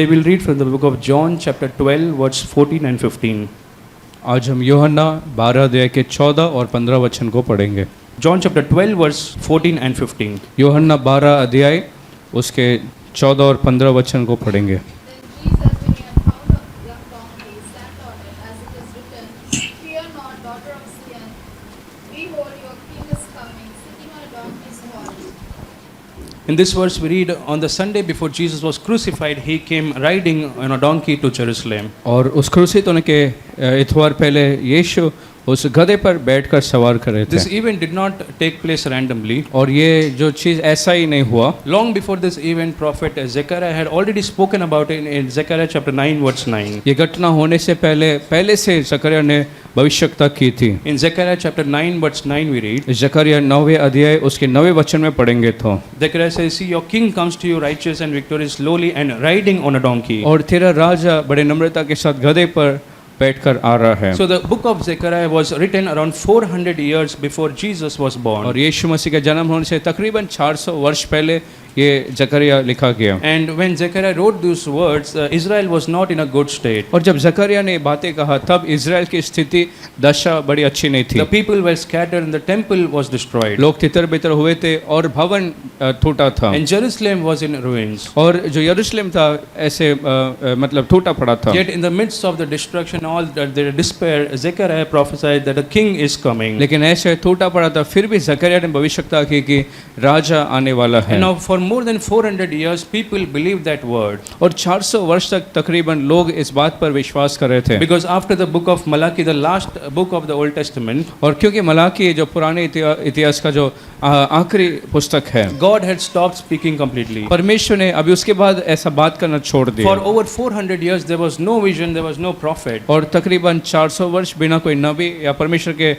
Today we'll read from the book of John chapter 12 verse 14 and 15. आज हम यूहन्ना 12 अध्याय के 14 और 15 वचन को पढ़ेंगे। John chapter 12 verse 14 and 15. यूहन्ना 12 अध्याय उसके 14 और 15 वचन को पढ़ेंगे। In this verse we read, on the Sunday before Jesus was crucified, he came riding on a donkey to Jerusalem. और उस क्रूसित होने के इतवार पहले यीशु उस गधे पर बैठकर सवार कर रहे This थे। event did not take place randomly. और ये जो चीज़ ऐसा ही नहीं हुआ। Long before this event, prophet Zechariah had already spoken about it in Zechariah chapter 9 verse 9. ये घटना होने से पहले से जकरिया ने भविष्यता की थी। In Zechariah chapter 9 verse 9 we read, जकरिया 9वें अध्याय उसके 9वें वचन में पढ़ेंगे तो Zechariah says, see, your king comes to you righteous and victorious, lowly and riding on a donkey. और तेरा राजा बड़े नम्रता के साथ गधे पर बैठकर आ रहा है। So the book of Zechariah was written around 400 years before Jesus was born. और यीशु मसीह का जन्म होने से तकरीबन 400 वर्ष पहले ये जकरिया लिखा गया। And when Zechariah wrote these words, Israel was not in a good state. और जब जकरिया ने बातें कहा तब इज़राइल की स्थिति दशा बड़ी अच्छी नहीं थी। The people were scattered and the temple was destroyed. लोग तितर बितर हुए थे और भवन टूटा था। And Jerusalem was in ruins. और जो यरूशलेम था ऐसे मतलब टूटा पड़ा था। Yet in the midst of the destruction, all the despair, Zechariah prophesied that a king is coming. लेकिन ऐसे टूटा पड़ा था फिर भी जकरिया ने भविष्यता की कि राजा आने वाला है। And now for more than 400 years, people believed that word. और 400 वर्ष तक तकरीबन लोग इस बात पर विश्वास कर रहे थे। Because after the book of Malachi, the last book of the Old Testament, और क्योंकि मलाकी जो पुराने इतिहास का जो आखिरी पुस्तक है, God had stopped speaking completely. परमेश्वर ने अभी उसके बाद ऐसा बात करना छोड़ दिया। For over 400 years, there was no vision, there was no prophet. और तकरीबन 400 वर्ष बिना कोई नबी या परमेश्वर के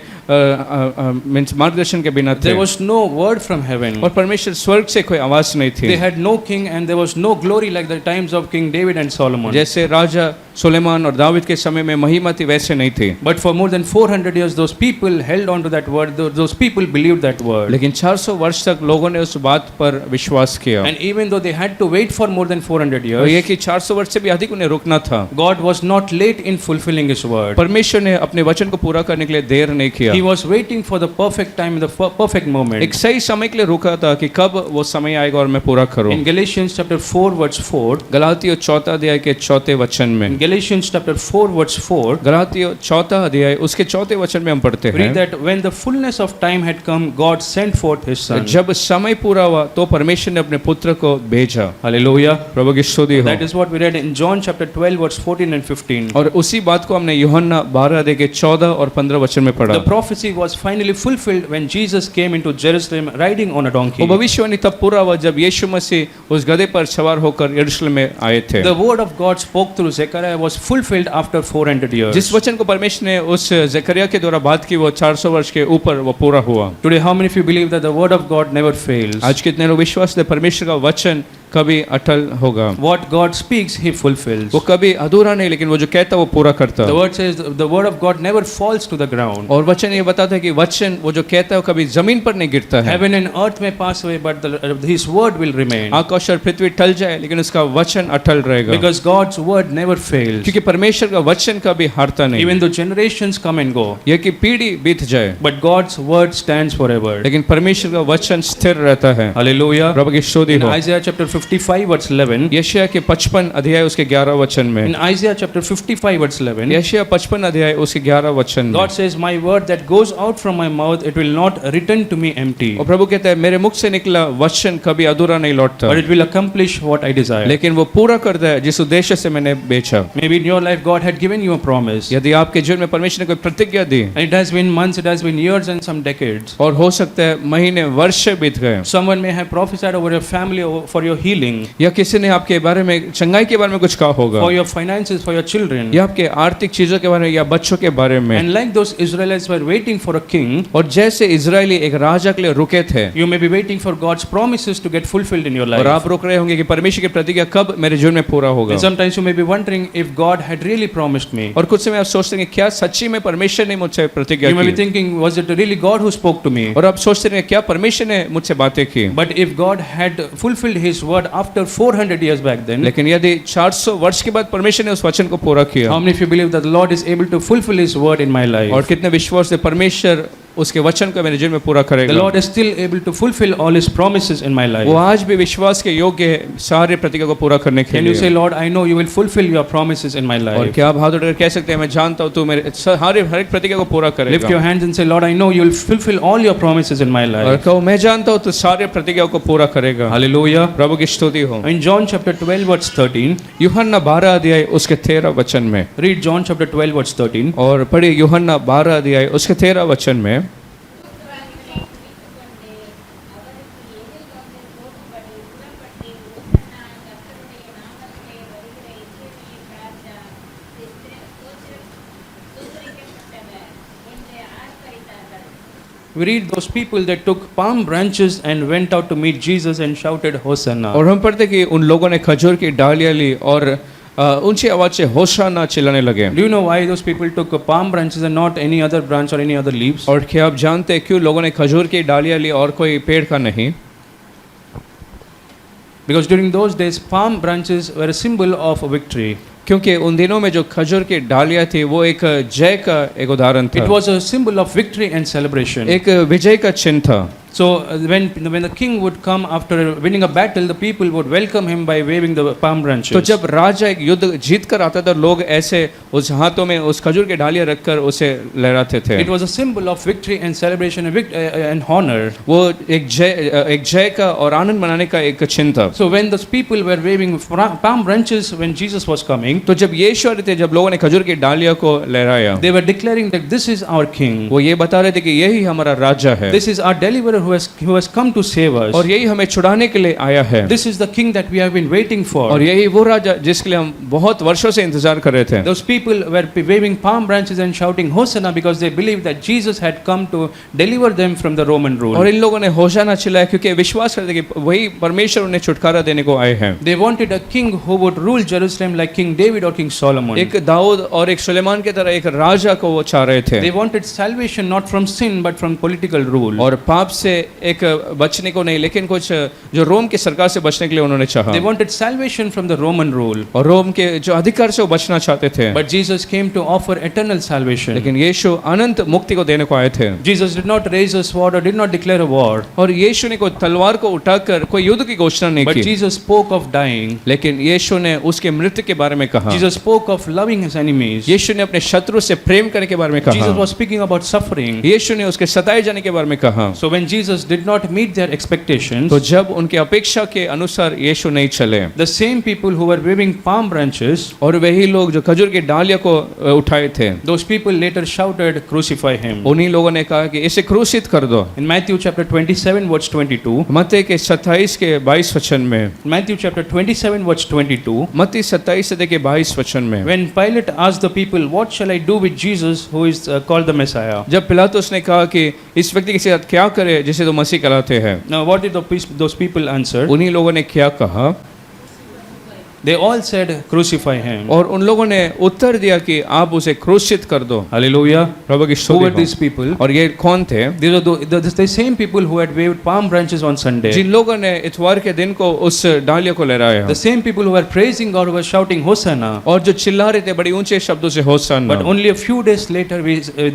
मार्गदर्शन के बिना थे। There was no word from heaven. और परमेश्वर स्वर्ग से कोई आवाज नहीं थी। They had no king and there was no glory like the times of King David and Solomon. जैसे राजा सुलेमान और दाऊद के समय में महिमा थी वैसे नहीं थी। But for more than 400 years, those people held on to that word. Those people believed that word. लेकिन 400 वर्ष तक लोगों ने उस बात पर विश्वास किया। And even though they had to wait for more than 400 years, ये कि 400 वर्ष से भी अधिक उन्हें रुकना था। God was not late in fulfilling His word. परमेश्वर ने अपने वचन को पूरा करने के लिए देर नहीं किया। He was waiting for the perfect time, the perfect moment. एक सही समय के लिए रुका था कि कब वो समय आएगा और मैं पूरा करूं। In Galatians chapter 4 verse 4, गलातियों 4 अध्याय के 4 वचन में, in Galatians chapter 4 verse 4, गलातियों 4 अध्याय उसके 4 वचन में हम पढ़ते read हैं that when the fullness of time had come, God sent forth His Son. जब समय पूरा हुआ तो परमेश्वर ने अपने पुत्र को भेजा। Hallelujah. प्रभु की स्तुति हो। That is what we read in John chapter 12 verse 14 and 15. और उसी बात को हमने यूहन्ना 12 अध्याय के 14 और 15 वचन में पढ़ा। The prophecy was finally fulfilled when Jesus came into Jerusalem riding on a donkey. वो भविष्यवाणी तब पूरा हुआ जब यीशु मसीह उस गधे पर सवार होकर यरूशलेम में आए थे। The word of God spoke through Zechariah was fulfilled after 400 years. जिस वचन को परमेश्वर ने उस जकरिया के द्वारा बात की वो 400 वर्ष के ऊपर वो पूरा हुआ। Today, how many of you believe that the word of God never fails? आज कितने लोग विश्वास है परमेश्वर का वचन कभी अटल होगा। What God speaks, He fulfills. वो कभी अधूरा नहीं लेकिन वो जो कहता है वो पूरा करता The है। word says the word of God never falls to the ground. और वचन ये बताता है कि वचन वो जो कहता है वो कभी जमीन पर नहीं गिरता है। Heaven and earth may pass away, but His word will remain. आकाश और पृथ्वी टल जाए लेकिन उसका वचन अटल रहेगा। Because God's word never fails. क्योंकि परमेश्वर का वचन कभी हारता नहीं। Even though generations come and go, यह कि पीढ़ी बीत जाए but God's word stands forever. लेकिन परमेश्वर का वचन स्थिर रहता है। Hallelujah. प्रभु की स्तुति In हो। Isaiah chapter 55 verse 11. यशायाह के 55 अध्याय उसके 11 वचन में, In Isaiah chapter 55 verse 11. यशायाह 55 अध्याय उसके 11 वचन में, God says, my word that goes out from my mouth, it will not return to me empty, और प्रभु कहता है मेरे मुख से निकला वचन कभी अधूरा नहीं लौटता but it will accomplish what I desire. लेकिन वो पूरा करता है जिस उद्देश्य से मैंने बेचा। Maybe in your life God had given you a promise. यदि आपके जीवन में परमेश्वर ने कोई प्रतिज्ञा दी And it has been months, it has been years and some decades. और हो सकता है महीने वर्ष बीत गए, Someone may have prophesied over your family for your healing, या किसी ने आपके बारे में चंगाई के बारे में कुछ कहा होगा, for your finances, for your children. या आपके आर्थिक चीजों के बारे में या बच्चों के बारे में। And like those Israelites were waiting for a king, और जैसे इजरायली एक राजा के लिए रुके थे, you may be waiting for God's promises to get fulfilled in your और life. आप रुक रहे होंगे कि परमेश्वर की प्रतिज्ञा कब मेरे जीवन में पूरा होगा। And sometimes you may be wondering if God had really promised me. और कुछ समय आप सोचते हैं क्या सच्ची में परमेश्वर ने मुझसे प्रतिज्ञा You may be की, thinking, was it really God who spoke to me? और आप सोचते हैं क्या परमेश्वर ने मुझसे बातें की। But if God had fulfilled His word But after 400 years back then, लेकिन यदि 400 वर्ष के बाद परमेश्वर ने उस वचन को पूरा किया, how many of you believe that the Lord is able to fulfill His word in my life? और कितने विश्वास से परमेश्वर उसके वचन को मेरे जीवन में पूरा The करेगा। Lord is still able to fulfill all His promises in my life. वो आज भी विश्वास के योग्य है सारे प्रतिज्ञा को पूरा करने के Can you say, लिए। Lord, I know you will fulfill your promises in my और life? क्या आप हाथ उठाकर कह सकते हैं, मैं जानता हूँ तू मेरे हर एक प्रतिज्ञा को पूरा Lift करेगा। your hands and say, Lord, I know you will fulfill all your promises in my और life. कहो मैं जानता हूँ तू सारे प्रतिज्ञा को पूरा करेगा। Hallelujah. प्रभु की स्तुति हो। In John chapter 12 verse 13, यूहन्ना 12 अध्याय उसके 13 वचन में, read John chapter 12 verse 13. और पढ़िए यूहन्ना 12 अध्याय उसके 13 वचन में, We read those people that took palm branches and went out to meet Jesus and shouted, Hosanna. और हम पढ़ते कि उन लोगों ने खजूर की डालियाँ ली और ऊंची आवाज से होशाना चिल्लाने लगे। Do you know why those people took palm branches and not any other branch or any other leaves? और क्या आप जानते हैं क्यों लोगों ने खजूर की डालियाँ ली और कोई पेड़ का नहीं? Because during those days, palm branches were a symbol of victory. क्योंकि उन दिनों में जो खजूर की डालियाँ थी वो एक जय का एक उदाहरण It था, was a symbol of victory and celebration. एक विजय का चिन्ह था। So when the king would come after winning a battle, the people would welcome him by waving the palm branches. तो जब राजा एक युद्ध जीत कर आता था, लोग ऐसे उस हाथों में उस खजूर की डालियाँ रखकर उसे लहराते थे। It was a symbol of victory and celebration and honor. वो एक जय का और आनंद मनाने का एक चिन्ह था। So when those people were waving palm branches when Jesus was coming, तो जब यीशु आ रहे थे, जब लोगों ने खजूर की डालियों को लहराया, they were declaring that this is our king. वो ये बता रहे थे कि यही हमारा राजा है, This is our deliverer who has come to save us. और यही हमें छुड़ाने के लिए आया है, This is the king that we have been waiting for. और यही वो राजा जिसके लिए हम बहुत वर्षों से इंतजार कर रहे थे। Those people were waving palm branches and shouting Hosanna because they believed that Jesus had come to deliver them from the Roman और rule. इन लोगों ने होशाना चिल्लाया क्योंकि विश्वास करते कि वही परमेश्वर उन्हें छुटकारा देने को आए हैं। They wanted a king who would rule Jerusalem like King David or King Solomon. एक दाऊद और एक सुलेमान की तरह एक राजा को वो चाह रहे थे, They wanted salvation not from sin but from political rule. और पाप से एक बचने को नहीं, लेकिन कुछ जो रोम की सरकार से बचने के लिए उन्होंने चाहा, They wanted salvation from the Roman rule. और रोम के जो अधिकार से वो बचना चाहते थे। But Jesus came to offer eternal salvation. लेकिन यीशु अनंत मुक्ति को देने को आए थे, Jesus did not raise a sword or did not declare a war. और यीशु ने कोई तलवार को उठाकर कोई युद्ध की घोषणा नहीं But की, Jesus spoke of dying. लेकिन यीशु ने उसके मृत्यु के बारे में कहा। Jesus spoke of loving his enemies. यीशु ने अपने शत्रु से प्रेम करने के बारे में Jesus कहा। was speaking about suffering. यीशु ने उसके सताए जाने के बारे में कहा। So when Jesus did not meet their expectations, तो जब उनकी अपेक्षा के अनुसार यीशु नहीं चले, the same people who were waving palm branches, और वही लोग जो खजूर की डालियों को उठाए थे, those people later shouted, "Crucify him." उन्हीं लोगों ने कहा कि इसे क्रूसित कर दो। In Matthew chapter 27 verse 22, मत्ती के 27 के 22 वचन में, Matthew chapter 27 verse 22, मत्ती 27 से के 22 वचन में, when Pilate asked the people, "What shall I do with Jesus who is called the Messiah?" जब पिलातुस ने कहा कि इस व्यक्ति के साथ क्या करे जिसे तो मसीह कहलाते हैं, Now what did those people answer? उन्हीं लोगों ने क्या कहा? They all said, "Crucify him." और उन लोगों ने उत्तर दिया कि आप उसे क्रूसित कर दो। Hallelujah. प्रभु की Who स्तुति were हो। these people? और ये कौन थे? These are the same people who had waved palm branches on Sunday. जिन लोगों ने इतवार के दिन को उस डालियों को लहराया, The same people who were praising God, who were shouting Hosanna. और जो चिल्ला रहे थे बड़ी ऊंचे शब्दों से होशाना, But only a few days later,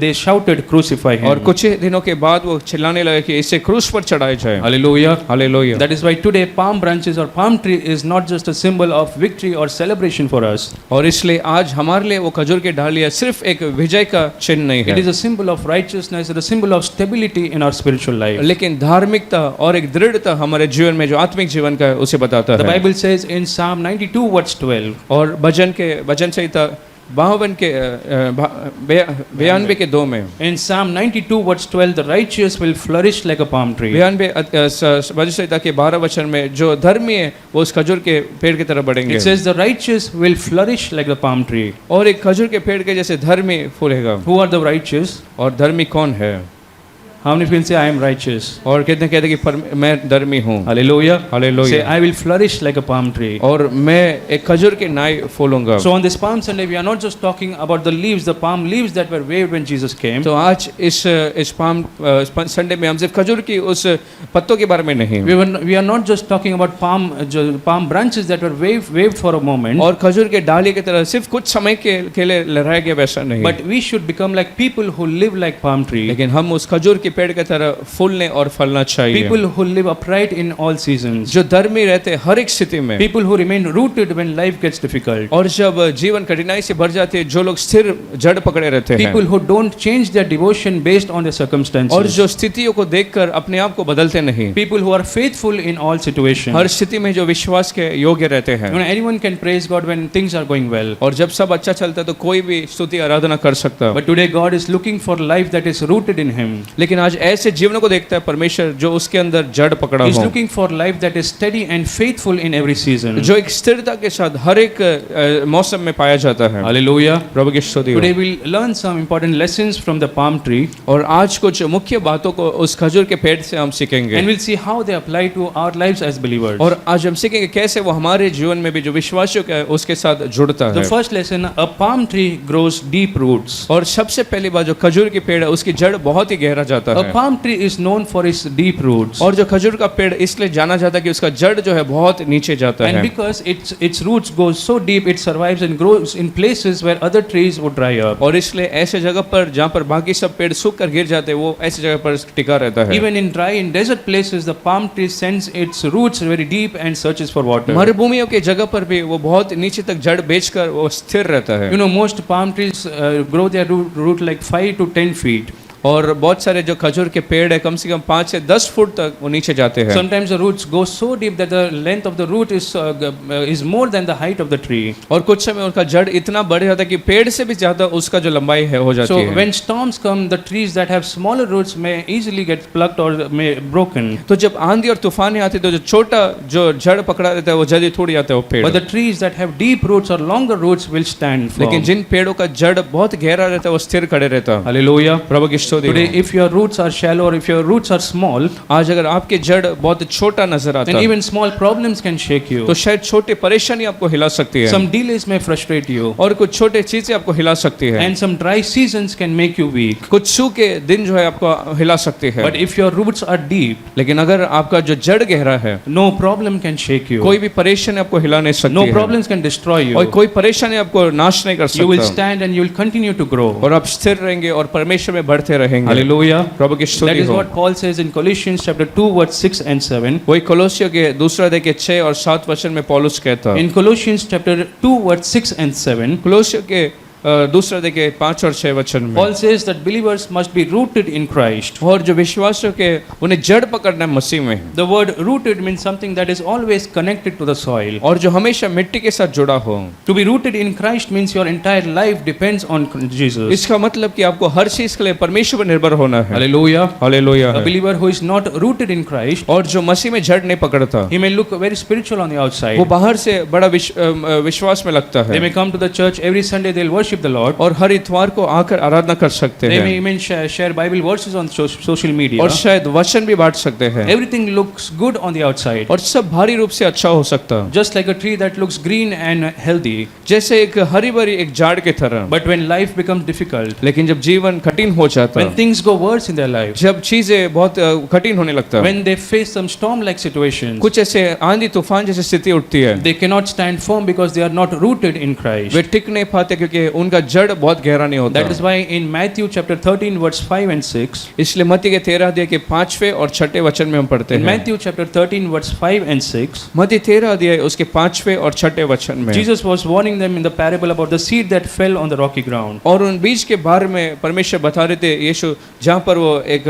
they shouted, "Crucify और him." कुछ ही दिनों के बाद वो चिल्लाने लगे कि इसे क्रूस पर चढ़ाया जाए। Hallelujah. Hallelujah. That is why today palm branches or palm tree is not just a symbol of victory or celebration for us. और इसलिए आज हमारे लिए वो खजूर की डालियाँ सिर्फ एक विजय का चिन्ह नहीं It is है, a symbol of righteousness, it is a symbol of stability in our spiritual life. लेकिन धार्मिकता और एक दृढ़ता हमारे जीवन में जो आत्मिक जीवन का है उसे बताता The है। Bible says in Psalm 92 verse 12, और भजन संहिता 52 के 92 के 2 में, in Psalm 92 verse 12, the righteous will flourish like a palm tree. 92 भजन संहिता के 12 वचन में जो धर्मी है वो उस खजूर के पेड़ की तरह बढ़ेंगे। It says the righteous will flourish like the palm tree. और एक खजूर के पेड़ के जैसे धर्मी फूलेगा। Who are the righteous? और धर्मी कौन है? How many people say, I am righteous? और कितने कहते हैं कि मैं धर्मी हूँ। Hallelujah. Hallelujah. Say, I will flourish like a palm tree. और मैं एक खजूर की नाई फूलूंगा। So on this Palm Sunday, we are not just talking about the leaves, the palm leaves that were waved when Jesus came. तो आज इस palm Sunday में हम सिर्फ खजूर की उस पत्तों के बारे में नहीं, We are not just talking about palm branches that were waved for a moment. और खजूर के डाली की तरह सिर्फ कुछ समय के लिए लहराया गया वैसा नहीं, But we should become like people who live like palm tree. लेकिन हम उस खजूर के पेड़ की तरह फूलने और फलना चाहिए। People who live upright in all seasons. जो धर्मी रहते हैं हर एक स्थिति में, People who remain rooted when life gets difficult. और जब जीवन कठिनाई से भर जाती है, जो लोग स्थिर जड़ पकड़े रहते हैं, People who don't change their devotion based on their circumstances. और जो स्थितियों को देखकर अपने आप को बदलते नहीं, People who are faithful in all situations. हर स्थिति में जो विश्वास के योग्य रहते हैं। Anyone can praise God when things are going well. और जब सब अच्छा चलता है तो कोई भी स्तुति आराधना कर सकता है। But today God is looking for life that is rooted in Him. लेकिन आज ऐसे जीवनों को देखता है परमेश्वर जो उसके अंदर जड़ पकड़ा He's हो, looking for life that is steady and faithful in every season. जो एक स्थिरता के साथ हर एक मौसम में पाया जाता है। Hallelujah. प्रभु की स्तुति हो। Today we'll learn some important lessons from the palm tree, और आज कुछ मुख्य बातों को उस खजूर के पेड़ से हम सीखेंगे, and we'll see how they apply to our lives as believers. और आज हम सीखेंगे कैसे वो हमारे जीवन में भी जो विश्वासियों का है उसके साथ जुड़ता The है। first lesson: a palm tree grows deep roots. और सबसे पहली बात, जो खजूर की पेड़ है उसकी जड़ बहुत ही गहरा जाता A है, palm tree is known for its deep roots, और जो खजूर का पेड़ इसलिए जाना जाता है कि उसका जड़ जो है बहुत नीचे जाता and है, because its roots go so deep, it survives and grows in places where other trees would dry up. और इसलिए ऐसे जगह पर जहाँ पर बाकी सब पेड़ सूख कर गिर जाते हैं वो ऐसी जगह पर टिका रहता है। Even in dry and desert places, the palm tree sends its roots very deep and searches for water. मरुभूमियों की जगह पर भी वो बहुत नीचे तक जड़ बेचकर वो स्थिर रहता है। You know, most palm trees grow their root like 5 to 10 feet. और बहुत सारे जो खजूर के पेड़ है कम से कम 5 से 10 फुट तक वो नीचे जाते हैं। Sometimes the roots go so deep that the length of the root is more than the height of the tree. और कुछ समय उनका जड़ इतना बढ़ जाता है कि पेड़ से भी ज्यादा उसका जो लंबाई है हो जाती So है। when storms come, the trees that have smaller roots may easily get plucked or may broken. तो जब आंधी और तूफान आती तो जो छोटा जो जड़ पकड़ा रहता है वो जल्दी टूट जाता है वो पेड़। But the trees that have deep roots or longer roots will stand firm. लेकिन जिन पेड़ों का जड़ बहुत गहरा रहता है वो स्थिर खड़े रहता है। Hallelujah. प्रभु की स्तुति Today, हो। if your roots are shallow or if your roots are small, आज अगर आपके जड़ बहुत छोटा नजर आता then है even small problems can shake you. तो शायद छोटी परेशानी आपको हिला सकती है, Some delays may frustrate you, और कुछ छोटे चीजें आपको हिला सकती है, and some dry seasons can make you weak. कुछ सूखे दिन जो है आपको हिला सकती है। But if your roots are deep, लेकिन अगर आपका जो जड़ गहरा है no problem can shake you. कोई भी परेशानी आपको हिला नहीं सकती No है, problems can destroy और you. कोई परेशानी आपको नाश नहीं कर You will सकता, stand and you will continue to grow. और आप स्थिर रहेंगे और परमेश्वर में बढ़ते रहेंगे। Hallelujah. प्रभु की That स्तुति is हो। what Paul says in Colossians chapter 2 verse 6 and 7. वही कोलोसियों के दूसरा अध्याय के 6 और 7 वचन में पौलुस कहता है। In Colossians chapter 2 verse 6 and 7, कोलोसियों के दूसरा अध्याय के 5 और 6 वचन में Paul says that believers must be rooted in Christ. और जो विश्वासियों के उन्हें जड़ पकड़ना है मसीह में, The word rooted means something that is always connected to the soil. और जो हमेशा मिट्टी के साथ जुड़ा हो। To be rooted in Christ means your entire life depends on Jesus. इसका मतलब कि आपको हर चीज के लिए परमेश्वर पर निर्भर होना है। Hallelujah. Hallelujah. A believer who is not rooted in Christ, और जो मसीह में जड़ नहीं पकड़ता, he may look very spiritual on the outside. वो बाहर से बड़ा विश्वास में लगता They है, may come to the church every Sunday, they'll worship the Lord. और हर इतवार को आकर आराधना कर सकते They may हैं, even share Bible verses on social media. और शायद वचन भी बांट सकते हैं, Everything looks good on the outside. और सब भारी रूप से अच्छा हो सकता, Just like a tree that looks green and healthy. जैसे एक हरी भरी एक झाड़ के तरह। But when life becomes difficult, लेकिन जब जीवन कठिन हो जाता, when things go worse in their lives, जब चीजें बहुत कठिन होने लगता, when they face some storm-like situations, कुछ ऐसे आंधी तूफान जैसी स्थिति उठती है, they cannot stand firm because they are not rooted in Christ. वे टिक नहीं पाते क्योंकि उनका जड़ बहुत गहरा नहीं होता। That is why in Matthew chapter 13 verse 5 and 6, इसलिए मत्ती के 13 अध्याय के 5वें और 6ठे वचन में हम पढ़ते in हैं। Matthew chapter 13 verse 5 and 6, मत्ती 13 अध्याय उसके 5वें और 6ठे वचन में Jesus was warning them in the parable about the seed that fell on the rocky ground. और उन बीज के बारे में परमेश्वर बता रहे थे यीशु जहाँ पर वो एक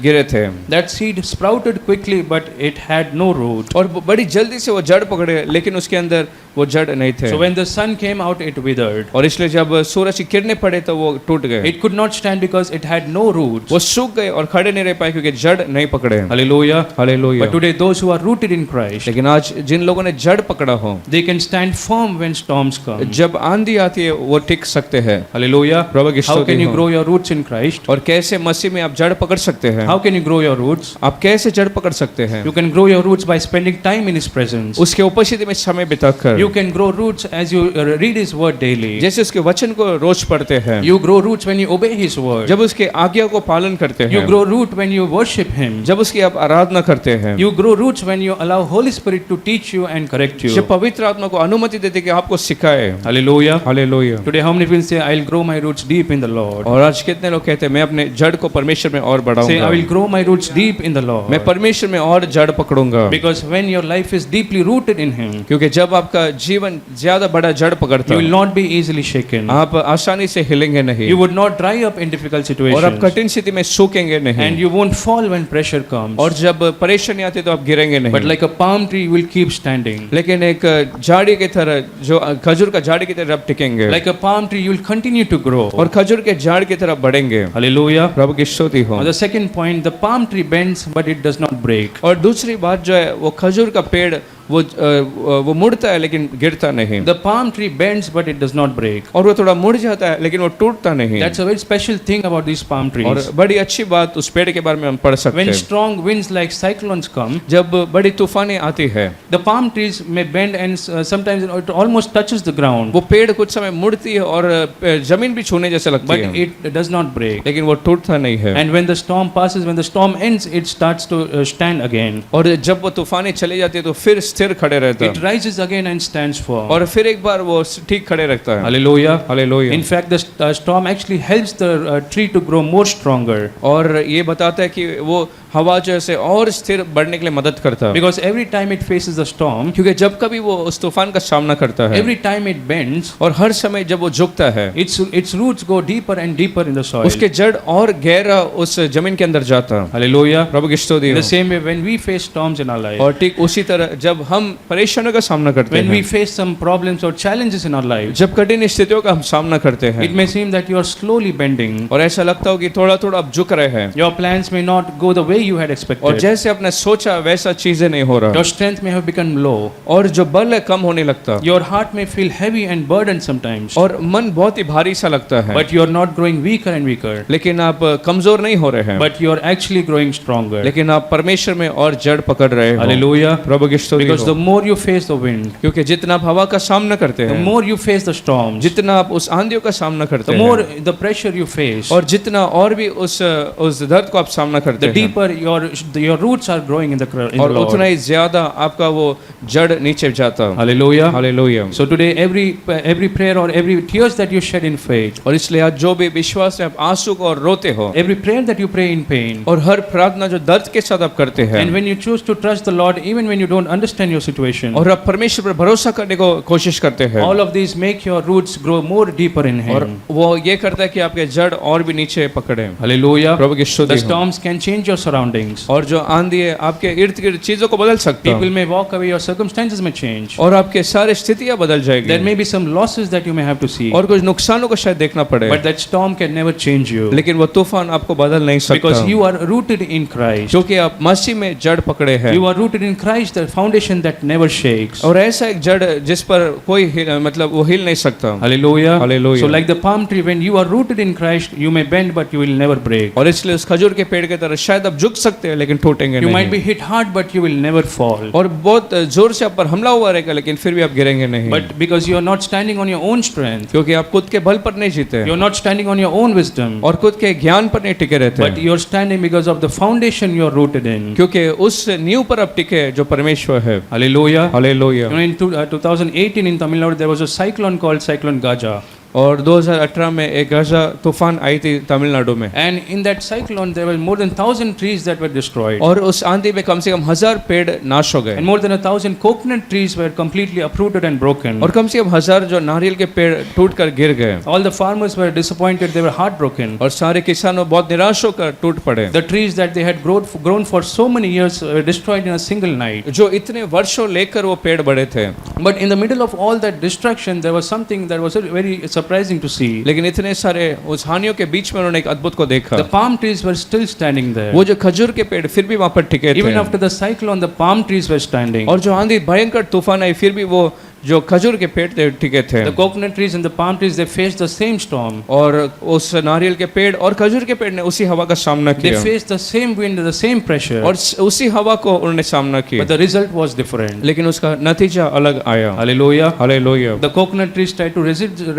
गिरे थे, That seed sprouted quickly but it had no root. और बड़ी जल्दी से वो जड़ पकड़े लेकिन उसके अंदर वो जड़ नहीं थे। So when the sun came out, it withered. और इसलिए जब सूरज की किरणें पड़े तो वो टूट गए, It could not stand because it had no roots. वो सूख गए और खड़े नहीं रह पाए क्योंकि जड़ नहीं पकड़े। Hallelujah. Hallelujah. But today, those who are rooted in Christ, लेकिन आज जिन लोगों ने जड़ पकड़ा हो, they can stand firm when storms come. जब आंधी आती है वो टिक सकते हैं। Hallelujah. प्रभु की How स्तुति can you हो। grow your roots in Christ? और कैसे मसीह में आप जड़ पकड़ सकते हैं? How can you grow your roots? आप कैसे जड़ पकड़ सकते हैं? You can grow your roots by spending time in His presence. उसके उपस्थिति में समय बिताकर। You can grow roots as you read His word daily. जैसे उसके वचन को रोज पढ़ते हैं, You grow roots when you obey His word. जब उसके आज्ञा को पालन करते You हैं, grow root when you worship Him. जब उसकी आप आराधना करते हैं, You grow roots when you allow Holy Spirit to teach you and correct जब you. पवित्र आत्मा को अनुमति देते कि आपको सिखाए। Hallelujah. Hallelujah. Today, how many people say, I'll grow my roots deep in the Lord? और आज कितने लोग कहते हैं मैं अपने जड़ को परमेश्वर में और Say, I बढ़ाऊंगा, will grow my roots deep in the Lord. मैं परमेश्वर में और जड़ पकड़ूंगा। Because when your life is deeply rooted in Him, क्योंकि जब आपका जीवन ज्यादा बड़ा जड़ पकड़ता you will है, not be easily shaken. आप आसानी से हिलेंगे नहीं You would not dry up in difficult और आप situations. कठिन स्थिति में सूखेंगे And नहीं you won't fall when pressure comes. और जब परेशानी आती है तो आप गिरेंगे But नहीं। like a palm tree, you will keep standing. लेकिन एक झाड़ी की तरह, जो खजूर का झाड़ी की तरह आप टिकेंगे Like a palm tree, you will continue to grow. और खजूर के झाड़ की तरह बढ़ेंगे। Hallelujah. प्रभु की स्तुति हो। Now the second point, the palm tree bends, but it does not break. और दूसरी बात जो है वो खजूर का पेड़ वो मुड़ता है लेकिन गिरता नहीं, The palm tree bends, but it does not break. और वो थोड़ा मुड़ जाता है लेकिन वो टूटता नहीं। That's a very special thing about these palm और trees. बड़ी अच्छी बात उस पेड़ के बारे में हम पढ़ सकते When हैं। strong winds like cyclones come, जब बड़ी तूफानें आती है, the palm trees may bend and sometimes it almost touches the ground, वो पेड़ कुछ समय मुड़ती है और जमीन भी छूने जैसे लगती but है, it does not break. लेकिन वो टूटता नहीं है। And when the storm passes, when the storm ends, it starts to stand again. और जब वो तूफानें चली जाती है तो फिर स्थिर खड़े रहता It है rises again and stands firm. और फिर एक बार वो ठीक खड़े रखता है। Hallelujah. Hallelujah. In fact, the storm actually helps the tree to grow more stronger. और ये बताता है कि वो हवा जैसे और स्थिर बढ़ने के लिए मदद करता है, Because every time it faces the storm, क्योंकि जब कभी वो उस तूफान का सामना करता है every time it bends, और हर समय जब वो झुकता है, its roots go deeper and deeper in the soil. उसके जड़ और गहरा उस जमीन के अंदर जाता है। Hallelujah. प्रभु की स्तुति In हो। the same way, when we face storms in our life, और ठीक उसी तरह जब हम परेशानियों का सामना करते when we हैं, face some problems or challenges in our life, जब कठिन स्थितियों का हम सामना करते हैं it may seem that you are slowly bending. और ऐसा लगता हो कि थोड़ा थोड़ा आप झुक रहे हैं Your plans may not go the way you had और expected. जैसे आपने सोचा वैसा चीजें नहीं हो रहा Your strength may have become low. और जो बल है कम होने लगता Your heart may feel heavy and burdened sometimes. और मन बहुत ही भारी सा लगता है, But you are not growing weaker and weaker. लेकिन आप कमजोर नहीं हो रहे हैं, But you are actually growing stronger. लेकिन आप परमेश्वर में और जड़ पकड़ रहे हो। Hallelujah. प्रभु की स्तुति Because हो। the more you face the wind, क्योंकि जितना आप हवा का सामना करते the हैं, more you face the storms, जितना आप उस आंधियों का सामना करते the हैं more the pressure you face, और जितना और भी उस दर्द को आप सामना करते the हैं deeper your roots are growing in the और Lord. उतना ही ज्यादा आपका वो जड़ नीचे जाता है। Hallelujah. Hallelujah. So today, every prayer or every tears that you shed in faith, और इसलिए आज जो भी विश्वास है आप आंसू को और रोते हो every prayer that you pray in pain, और हर प्रार्थना जो दर्द के साथ आप करते हैं and when you choose to trust the Lord, even when you don't understand your situation, और आप परमेश्वर पर भरोसा करने को कोशिश करते हैं, all of these make your roots grow more deeper in और Him. वो ये करता है कि आपके जड़ और भी नीचे पकड़े। Hallelujah. प्रभु की The स्तुति हो। storms can change your surroundings. और जो आंधी है आपके इर्द गिर्द चीजों को बदल सकता People है may walk away, your circumstances may change. और आपके सारे स्थितियां बदल There जाएगी may be some losses that you may have to see, और कुछ नुकसानों को शायद देखना पड़े, but that storm can never change you लेकिन वो तूफान आपको बदल नहीं because सकता you are rooted in Christ. क्योंकि आप मसीह में जड़ पकड़े हैं। You are rooted in Christ, the foundation that never shakes. और ऐसा एक जड़ जिस पर कोई मतलब वो हिल नहीं सकता। Hallelujah. Hallelujah. So like the palm tree, when you are rooted in Christ, you may bend, but you will never break. और इसलिए उस खजूर के पेड़ की तरह शायद आप झुक सकते हैं लेकिन टूटेंगे You might be नहीं, hit hard, but you will never fall. और बहुत जोर से आप पर हमला हुआ रहेगा लेकिन फिर भी आप गिरेंगे नहीं, But because you are not standing on your own strength, क्योंकि आप खुद के बल पर नहीं जीते you are not standing on your own wisdom, और खुद के ज्ञान पर नहीं टिके रहते but you are standing because of the foundation you are rooted in. क्योंकि उस नींव पर आप टिके जो परमेश्वर है। Hallelujah. Hallelujah. You know, in 2018 in Tamil Nadu, there was a cyclone called Cyclone Gaja. और 2018 में एक ऐसा तूफान आई थी तमिलनाडु में, And in that cyclone, there were more than 1,000 trees that were destroyed. और उस आंधी में कम से कम 1000 पेड़ नाश हो गए, And more than 1,000 coconut trees were completely uprooted and broken. और कम से कम 1000 जो नारियल के पेड़ टूट कर गिर गए, All the farmers were disappointed, they were heartbroken. और सारे किसानों बहुत निराश होकर टूट पड़े। The trees that they had grown for so many years were destroyed in a single night. जो इतने वर्षों लेकर वो पेड़ बड़े थे, But in the middle of all that destruction, there was something that was very surprising to see. लेकिन इतने सारे उस हानियों के बीच में उन्होंने एक अद्भुत को देखा। The palm trees were still standing there. वो जो खजूर के पेड़ फिर भी वहां पर टिके Even थे, after the cyclone, the palm trees were standing. और जो आंधी भयंकर तूफान आई फिर भी वो जो खजूर के पेड़ थे टिके थे, The coconut trees and the palm trees, they faced the same storm. और उस नारियल के पेड़ और खजूर के पेड़ ने उसी हवा का सामना They किया, faced the same wind, the same pressure. और उसी हवा को उन्होंने सामना But किया, the result was different. लेकिन उसका नतीजा अलग आया। Hallelujah. Hallelujah. The coconut trees tried to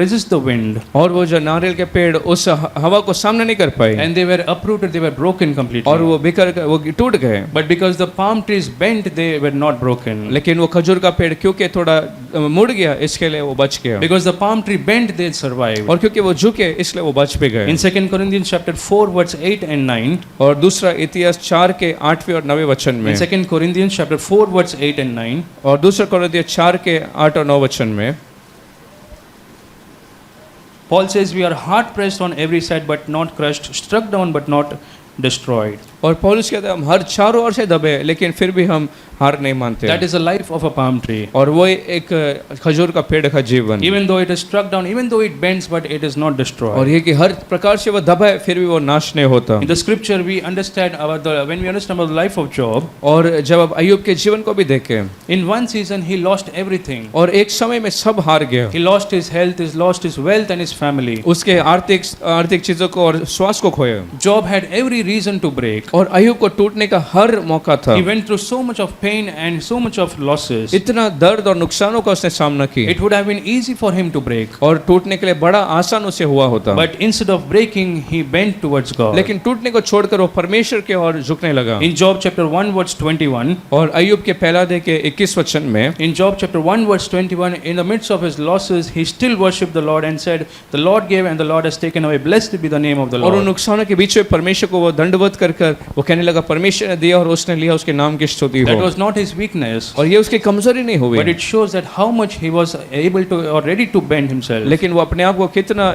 resist the wind. और वो जो नारियल के पेड़ उस हवा को सामना नहीं कर पाए, And they were uprooted, they were broken और completely. वो बिखर कर वो टूट गए, But because the palm trees bent, they were not broken. लेकिन वो खजूर का पेड़ क्योंकि थोड़ा मुड़ गया इसके लिए वो बच गया, Because the palm tree bent, they survived. और क्योंकि वो झुके इसलिए वो बच भी गए। In 2 Corinthians chapter 4, verse 8 and 9, और दूसरा इतिहास 4 के 8वें और 9वें वचन में, in 2 Corinthians chapter 4, verse 8 and 9, और दूसरा कोरिन्थियों 4 के 8 और 9 वचन में Paul says, "We are hard pressed on every side, but not crushed, struck down, but not destroyed." और पौलुस कहते हैं हम हर चारों ओर से दबे लेकिन फिर भी हम हार नहीं मानते। That is the life of a palm tree. और वो एक खजूर का पेड़ का जीवन, Even though it is struck down, even though it bends, but it is not और destroyed. ये कि हर प्रकार से वो दबा है फिर भी वो नाश नहीं होता। In the scripture, we understand when we understand about the life of Job, और जब आप अय्यूब के जीवन को भी देखें, in one season he lost everything. और एक समय में सब हार गया, He lost his health, he lost his wealth and his family. उसके आर्थिक चीजों को और श्वास को खोया, Job had every reason to break. और अय्यूब को टूटने का हर मौका था। He went through so much of pain and so much of losses. इतना दर्द और नुकसानों का उसने सामना किया, It would have been easy for him to break. और टूटने के लिए बड़ा आसान उसे हुआ होता, But instead of breaking, he bent towards God. लेकिन टूटने को छोड़कर वो परमेश्वर के ओर झुकने लगा। In Job chapter 1, verse 21, और अय्यूब के पहला अध्याय के 21 वचन में, in Job chapter 1, verse 21, in the midst of his losses, he still worshipped the Lord and said, "The Lord gave and the Lord has taken away. Blessed be the name of the और उन Lord." नुकसानों के बीच में परमेश्वर को वो दंडवत कर वो कहने लगा परमेश्वर ने दिया और उसने लिया, उसके नाम की स्तुति That हो। was not his weakness, और ये उसकी कमजोरी नहीं हुई, but it shows that how much he was able to or ready to bend himself. लेकिन वो अपने आप को कितना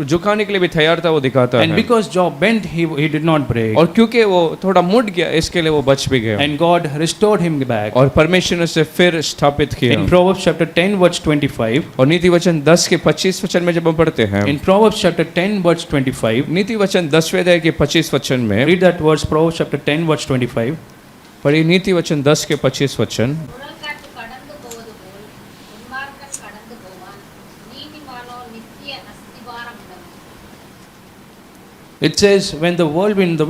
झुकाने के लिए भी तैयार था वो दिखाता And है। because Job bent, he did not break. और क्योंकि वो थोड़ा मुड़ गया इसके लिए वो बच भी गया, And God restored him back. और परमेश्वर ने उसे फिर स्थापित किया। In Proverbs chapter 10, verse 25, और नीति वचन 10 के 25 वचन में जब हम पढ़ते हैं, in Proverbs chapter 10, verse 25, नीति वचन 10वें अध्याय के 25 वचन में, read that verse, Proverbs chapter 10, verse 25. पढ़िए नीति वचन 10 के 25 वचन। குரல்காற்று கடந்து போவது போல் உன்மார்க்கன் கடந்து போவான், நீதிமானோ நித்திய அஸ்திபாரமுள்ளவன். It says, when the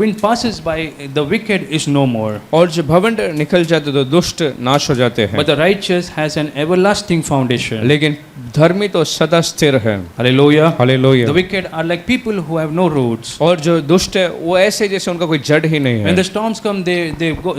wind passes by, the wicked is no more, और जो भवंड निकल जाते तो दुष्ट नाश हो जाते हैं, but the righteous has an everlasting foundation. लेकिन धर्मी तो सदा स्थिर है। Hallelujah. Hallelujah. The wicked are like people who have no roots. और जो दुष्ट है वो ऐसे जैसे उनका कोई जड़ ही नहीं When है, the storms come,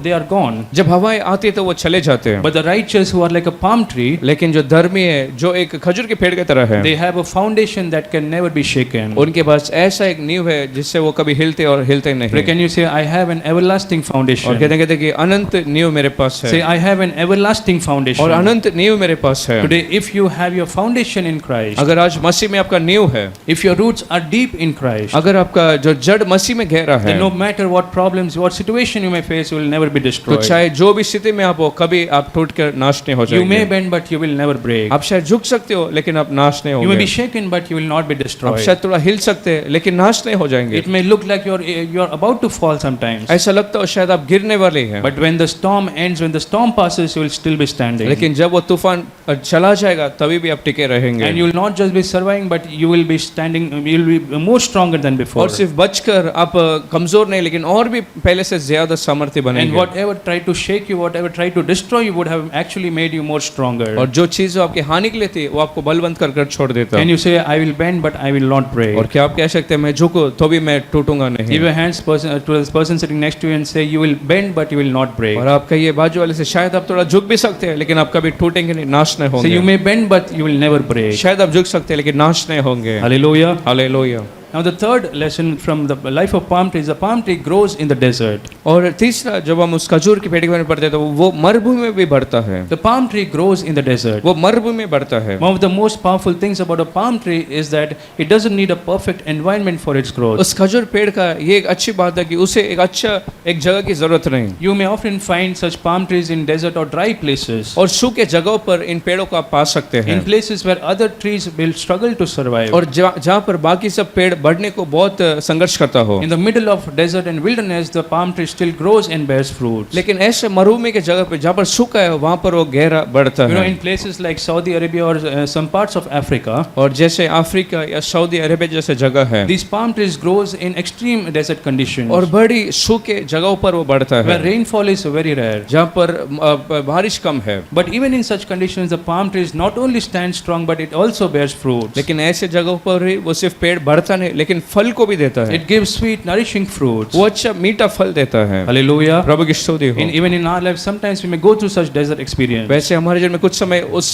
they are gone. जब हवाएं आती है तो वो चले जाते हैं, But the righteous who are like a palm tree, लेकिन जो धर्मी है जो एक खजूर के पेड़ की तरह है, they have a foundation that can never be shaken. उनके पास ऐसा एक नींव है जिससे वो कभी हिलते और हिलते नहीं। Can you say, "I have an everlasting और foundation"? कहते कि अनंत नींव मेरे पास Say, है, "I have an everlasting और foundation." अनंत नींव मेरे पास है। Today, if you have your foundation in Christ, अगर आज मसीह में आपका नींव है, if your roots are deep in Christ, अगर आपका जो जड़ मसीह में गहरा है, then no matter what problems, what situation you may face, you will never be तो destroyed. चाहे जो भी स्थिति में आप हो कभी आप टूट कर नाश नहीं हो You may जाएंगे। bend, but you will never break. आप शायद झुक सकते हो लेकिन आप नाश नहीं You may होंगे। be shaken, but you will not be आप destroyed. शायद थोड़ा हिल सकते हैं लेकिन नाश नहीं हो जाएंगे। It may look like you're about to fall sometimes, ऐसा लगता हो शायद आप गिरने वाले हैं, but when the storm ends, when the storm passes, you will still be standing. लेकिन जब वो तूफान चला जाएगा तभी भी आप टिके रहेंगे, And you will not just be surviving, but you will be standing, you will be more stronger than before. और सिर्फ बचकर आप कमजोर नहीं लेकिन और भी पहले से ज्यादा सामर्थ्य And बनेंगे। whatever tried to shake you, whatever tried to destroy you, would have actually made you more stronger. और जो चीज आपकी हानि के लिए थी वो आपको बलवंत कर छोड़ देता। Can you say, "I will bend, but I will not break"? और क्या आप कह सकते हैं मैं झुकूं तो भी मैं टूटूंगा नहीं। Give your hands to the person sitting next to you and say, you will bend but you will not break. और आप कहिए बाजू वाले से, शायद आप थोड़ा झुक भी सकते हैं लेकिन आप कभी टूटेंगे नहीं, नाश नहीं So you होंगे। may bend but you will never break. शायद आप झुक सकते हैं लेकिन नाश नहीं होंगे। Hallelujah. Hallelujah. Now the third lesson from the life of palm tree is the palm tree grows in the desert. और तीसरा, जब हम उस खजूर के पेड़ के बारे में पढ़ते हैं तो वो मरुभूमि में भी बढ़ता है। The palm tree grows in the desert. वो मरुभूमि में बढ़ता है। One of the most powerful things about a palm tree is that it doesn't need a perfect environment for its growth. उस खजूर पेड़ का ये एक अच्छी बात है कि उसे एक जगह की जरूरत नहीं। You may often find such palm trees in desert or dry places. और सूखे जगहों पर इन पेड़ों को आप पा सकते हैं। In places where other trees will struggle to survive. और जहाँ पर बाकी सब पेड़ बढ़ने को बहुत संघर्ष करता हो। In the middle of desert and wilderness, the palm tree still grows and bears fruits. लेकिन ऐसे मरुभूमि के जगह पे जहाँ पर सूखा है वहाँ पर वो गहरा बढ़ता You know, है। in places like Saudi Arabia or some parts of Africa, और जैसे अफ्रीका या सऊदी अरेबिया जैसे जगह है, these palm trees grows in extreme desert conditions, और बड़ी सूखे जगहों पर वो बढ़ता where है, rainfall is very rare. जहाँ पर बारिश कम है। But even in such conditions, the palm trees not only stand strong, but it also bears fruits. लेकिन ऐसे जगहों पर ही वो सिर्फ पेड़ बढ़ता नहीं लेकिन फल को भी देता है। It gives sweet, nourishing fruits. वो अच्छा मीठा फल देता है। Hallelujah. प्रभु की स्तुति हो। Even in our lives, sometimes we may go through such desert experience. वैसे हमारे जीवन में कुछ समय उस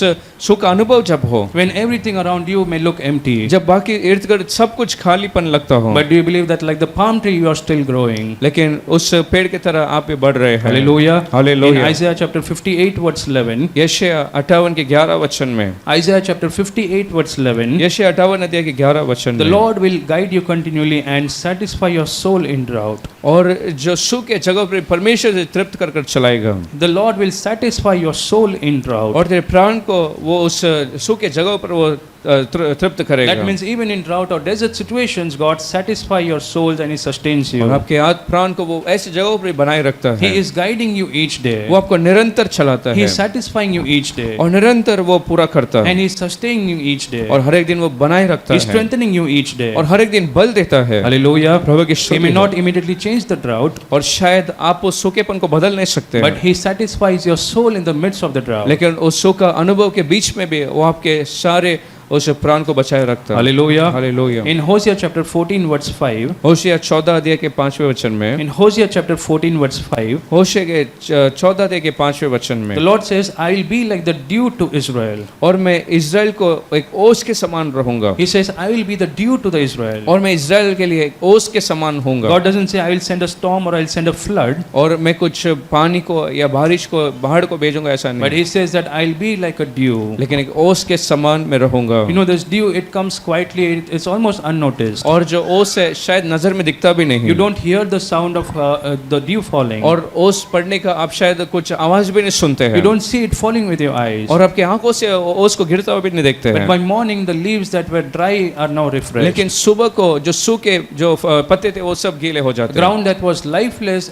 सुख का अनुभव जब हो, When everything around you may look empty. जब बाकी इर्द गिर्द सब कुछ खालीपन लगता हो, But do you believe that like the palm tree, you are still growing? लेकिन उस पेड़ की तरह आप भी बढ़ रहे हैं। Hallelujah. In hallelujah. Isaiah chapter 58 verse 11, यशायाह 58 के 11 वचन में, Isaiah chapter 58 verse 11, यशायाह 58 अध्याय के 11 वचन the में, Lord will guide you continually and satisfy your soul in drought. और जो सूखे जगह पर परमेश्वर से तृप्त कर कर चलाएगा, The Lord will satisfy your soul in drought. और तेरे प्राण को वो उस सूखे जगह पर वो तृप्त करेगा। That means even in drought or desert situations, God satisfy your souls and He sustains और you. आपके आत्म प्राण को वो ऐसी जगहों पर बनाए रखता He है। is guiding you each day. वो आपको निरंतर चलाता He है is satisfying you each day. और निरंतर वो पूरा करता है And He is sustaining you each day. और हर एक दिन वो बनाए रखता He is है strengthening you each day. और हर एक दिन बल देता है। Hallelujah. प्रभु की He स्तुति may हो। not immediately change the drought, और शायद आप उस सूखेपन को बदल नहीं सकते but He satisfies your soul in the midst of the drought. लेकिन उस सूखा अनुभव के बीच में भी वो आपके सारे उस प्राण को बचाए रखता है। Hallelujah. Hallelujah. In Hosea chapter 14 verse 5, होशिया 14 अध्याय के 5वें वचन में, in Hosea chapter 14 verse 5, होशिया के 14 अध्याय के 5वें वचन में, the Lord says, I will be like the dew to Israel. और मैं इज़राइल को एक ओस के समान रहूंगा। He says, I will be the dew to the Israel. और मैं इज़राइल के लिए एक ओस के समान होऊंगा। God doesn't say, I will send a storm or I will send a flood, और मैं कुछ पानी को या बारिश को बाढ़ को भेजूंगा, ऐसा but नहीं। He says that I will be like a dew. लेकिन एक ओस के समान मैं रहूंगा। You know, this dew, it comes quietly, it's almost unnoticed. और जो ओस है शायद नजर में दिखता भी नहीं। You don't hear the sound of the dew falling. और ओस पड़ने का आप शायद कुछ आवाज भी नहीं सुनते You हैं। don't see it falling with your eyes. और आपके आंखों से ओस को गिरता हुआ भी नहीं देखते But हैं। by morning, the leaves that were dry are now refreshed. लेकिन सुबह को जो सूखे जो पत्ते थे वो सब गीले हो The जाते हैं। ground that was lifeless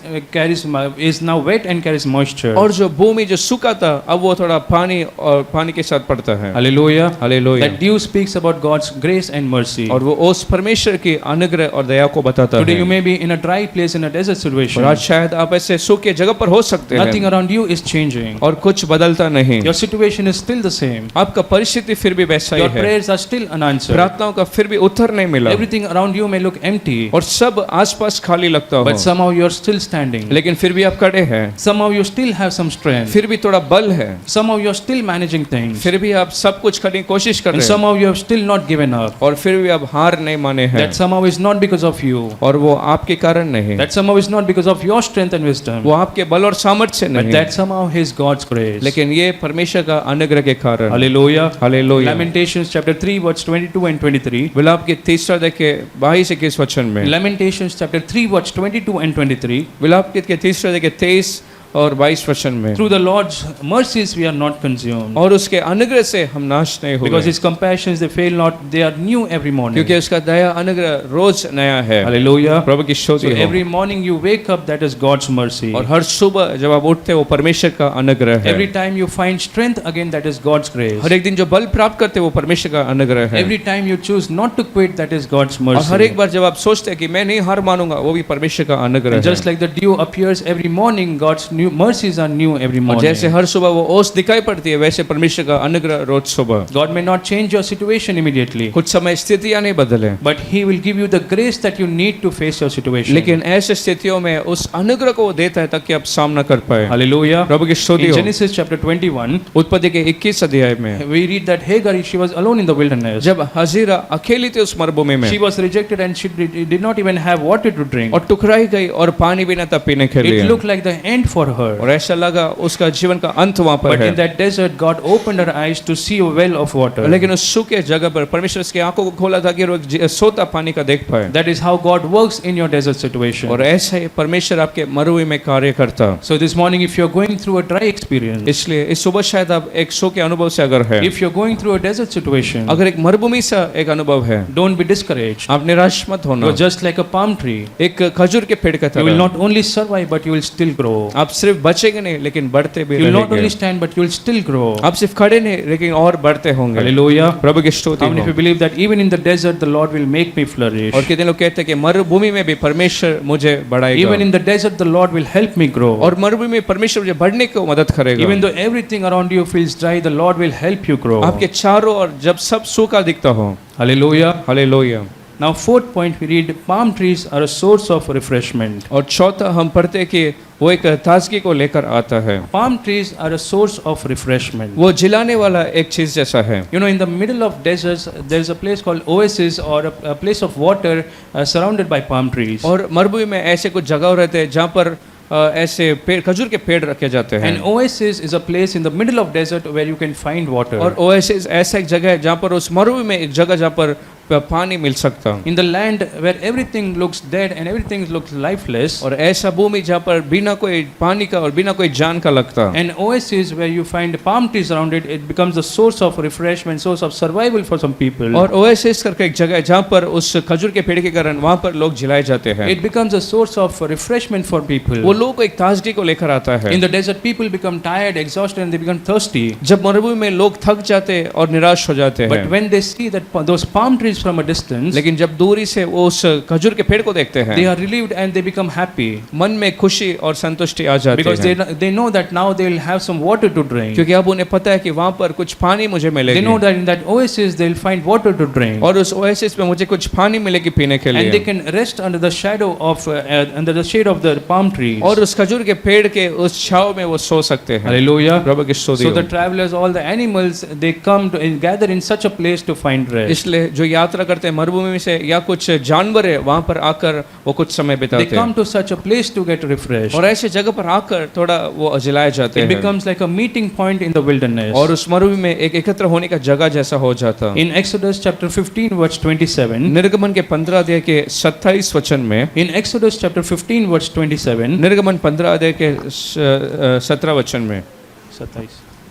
is now wet and carries moisture. और जो भूमि जो सूखा था अब वो थोड़ा पानी और पानी के साथ पड़ता है। Hallelujah. Hallelujah. That dew speaks about God's grace and mercy. और वो ओस परमेश्वर की अनुग्रह और दया को बताता Today you है। may be in a dry place in a desert situation. और आज शायद आप ऐसे सूखे जगह पर हो सकते Nothing हैं around you is changing. और कुछ बदलता नहीं। Your situation is still the same. आपका परिस्थिति फिर भी वैसा ही Your है। prayers are still unanswered. प्रार्थनाओं का फिर भी उत्तर नहीं मिला Everything around you may look empty, और सब आसपास खाली लगता but हो, somehow you are still standing. लेकिन फिर भी आप खड़े हैं। Somehow you still have some strength. फिर भी थोड़ा बल है, Somehow you are still managing things. फिर भी आप सब कुछ करने की कोशिश कर And रहे हैं somehow you have still not given up. और फिर भी आप हार नहीं माने हैं That somehow is not because of you. और वो आपके कारण नहीं, That somehow is not because of your strength and wisdom. वो आपके बल और सामर्थ्य से But नहीं, that somehow is God's grace. लेकिन ये परमेश्वर का अनुग्रह के कारण। Hallelujah. Hallelujah. Lamentations chapter 3 verse 22 and 23. विलाप के 3 देखे 22 से 21 वचन में, Lamentations chapter 3 verse 22 and 23. विलाप के 3 देखे 23 और 22 वचन में, Through the Lord's mercies we are not consumed. और उसके अनुग्रह से हम नाश नहीं Because हुए His compassions they fail not, they are new every morning. क्योंकि उसका दया अनुग्रह रोज नया है। Hallelujah. प्रभु की So स्तुति हो। every morning you wake up, that is God's mercy. और हर सुबह जब आप उठते हो वो परमेश्वर का अनुग्रह है। Every time you find strength again, that is God's grace. हर एक दिन जो बल प्राप्त करते हो वो परमेश्वर का अनुग्रह है। Every time you choose not to quit, that is God's और हर एक mercy. बार जब आप सोचते हैं कि मैं नहीं हार मानूंगा, वो भी परमेश्वर का अनुग्रह And है। just like the dew appears every morning, God's new mercies are new every और morning. जैसे हर सुबह वो ओस दिखाई पड़ती है, वैसे परमेश्वर का अनुग्रह रोज सुबह। God may not change your situation immediately, कुछ समय स्थितियां नहीं बदले, but He will give you the grace that you need to face your situation. लेकिन ऐसे स्थितियों में उस अनुग्रह को वो देता है ताकि आप सामना कर पाए। Hallelujah. प्रभु की स्तुति In हो। Genesis chapter 21, उत्पत्ति के 21 अध्याय में we read that Hagar, she was alone in the wilderness. जब हजीरा अकेली थी उस मरुभूमि में She was rejected and she did not even have water to drink. और टुकराई गई और पानी भी न था पीने के It लिए, looked like the end for her. और ऐसा लगा उसका जीवन का अंत वहां पर But है। in that desert, God opened her eyes to see a well of water. लेकिन उस सूखे जगह पर परमेश्वर उसकी आंखों को खोला था कि वो एक सोता पानी का देख पाए। That is how God works in your desert situation. और ऐसा ही परमेश्वर आपके मरुभूमि में कार्य करता। So this morning, if you're going through a dry experience, इसलिए इस सुबह शायद आप एक सूखे अनुभव से अगर है, if you're going through a desert situation, अगर एक मरुभूमि सा एक अनुभव है, don't be discouraged. आप निराश मत होना। You're just like a palm tree. एक खजूर के पेड़ का You will तरह not only survive, but you will still grow. आप सिर्फ बचेंगे नहीं लेकिन बढ़ते भी You will not only रहेंगे। stand, but you will still grow. आप सिर्फ खड़े नहीं लेकिन और बढ़ते होंगे। Hallelujah. प्रभु की स्तुति How many of you हो। believe that even in the desert, the Lord will make me flourish? और कितने लोग कहते हैं कि मरुभूमि में भी परमेश्वर मुझे Even बढ़ाएगा, in the desert, the Lord will help me grow. और मरुभूमि में परमेश्वर मुझे बढ़ने को मदद करेगा। Even though everything around you feels dry, the Lord will help you grow. आपके चारों और जब सब सूखा दिखता हो। Hallelujah. Hallelujah. Now, fourth point, we read palm trees are a source of refreshment. और चौथा हम पढ़ते हैं कि वो एक ताजगी को लेकर आता है। Palm trees are a source of refreshment. वो जिलाने वाला एक चीज जैसा है। You know, in the middle of deserts, there is a place called oasis or a place of water surrounded by palm trees. और मरुभूमि में ऐसे कुछ जगह रहते हैं जहाँ पर ऐसे पेड़ खजूर के पेड़ रखे जाते हैं। An oasis is a place in the middle of desert where you can find water. और ओएसिस ऐसा एक जगह है जहाँ पर उस मरुभूमि में एक जगह जहाँ पर पानी मिल सकता। In the land where everything looks dead and everything looks lifeless, और ऐसा भूमि जहाँ पर बिना कोई पानी का और बिना कोई जान का लगता। an oasis where you find palm trees around it, it becomes a source of refreshment, source of survival for some people. और ओएसिस करके एक जगह है जहाँ पर उस खजूर के पेड़ के कारण वहाँ पर लोग जिलाए जाते हैं। It becomes a source of refreshment for people. वो लोग को एक ताजगी को लेकर आता है। In the desert, people become tired, exhausted, and they become thirsty. जब मरुभूमि में लोग थक जाते और निराश हो जाते But हैं, when they see that those palm trees from a distance, लेकिन जब दूरी से वो उस खजूर के पेड़ को देखते they हैं, are relieved and they become happy मन में खुशी और संतुष्टि आ जाती because है, they know that now they will have some water to drink. क्योंकि अब उन्हें पता है कि वहाँ पर कुछ पानी मुझे They मिलेगी, know that in that oasis they will find water to drink, और उस ओएसिस में मुझे कुछ पानी मिलेगी पीने के and they लिए, can rest under the shadow of under the shade of the palm trees. और उस खजूर के पेड़ के उस छांव में वो सो सकते हैं। Hallelujah. प्रभु की स्तुति So हो। the travelers, all the animals, they come to gather in such a place to find rest. इसलिए जो यात्रा करते हैं मरुभूमि से या कुछ जानवर है वहाँ पर आकर वो कुछ समय They बिताते come हैं, to such a place to get refreshed. और ऐसे जगह पर आकर थोड़ा वो जिलाए जाते It हैं, becomes like a meeting point in the wilderness. और उस मरुभूमि में एक एकत्र होने का जगह जैसा हो जाता। In Exodus chapter 15 verse 27, निर्गमन के 15 अध्याय के 27 वचन में, in Exodus chapter 15 verse 27, निर्गमन 15 अध्याय के 17 वचन में,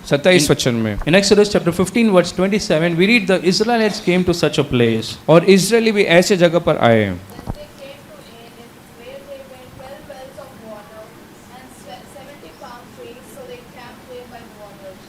27 वचन में, in Exodus chapter 15 verse 27, we read the Israelites came to such a place. और इजरायली भी ऐसे जगह पर आए They came to Eden, where there were 12 wells of water and 70 palm trees, so they camped there by waters.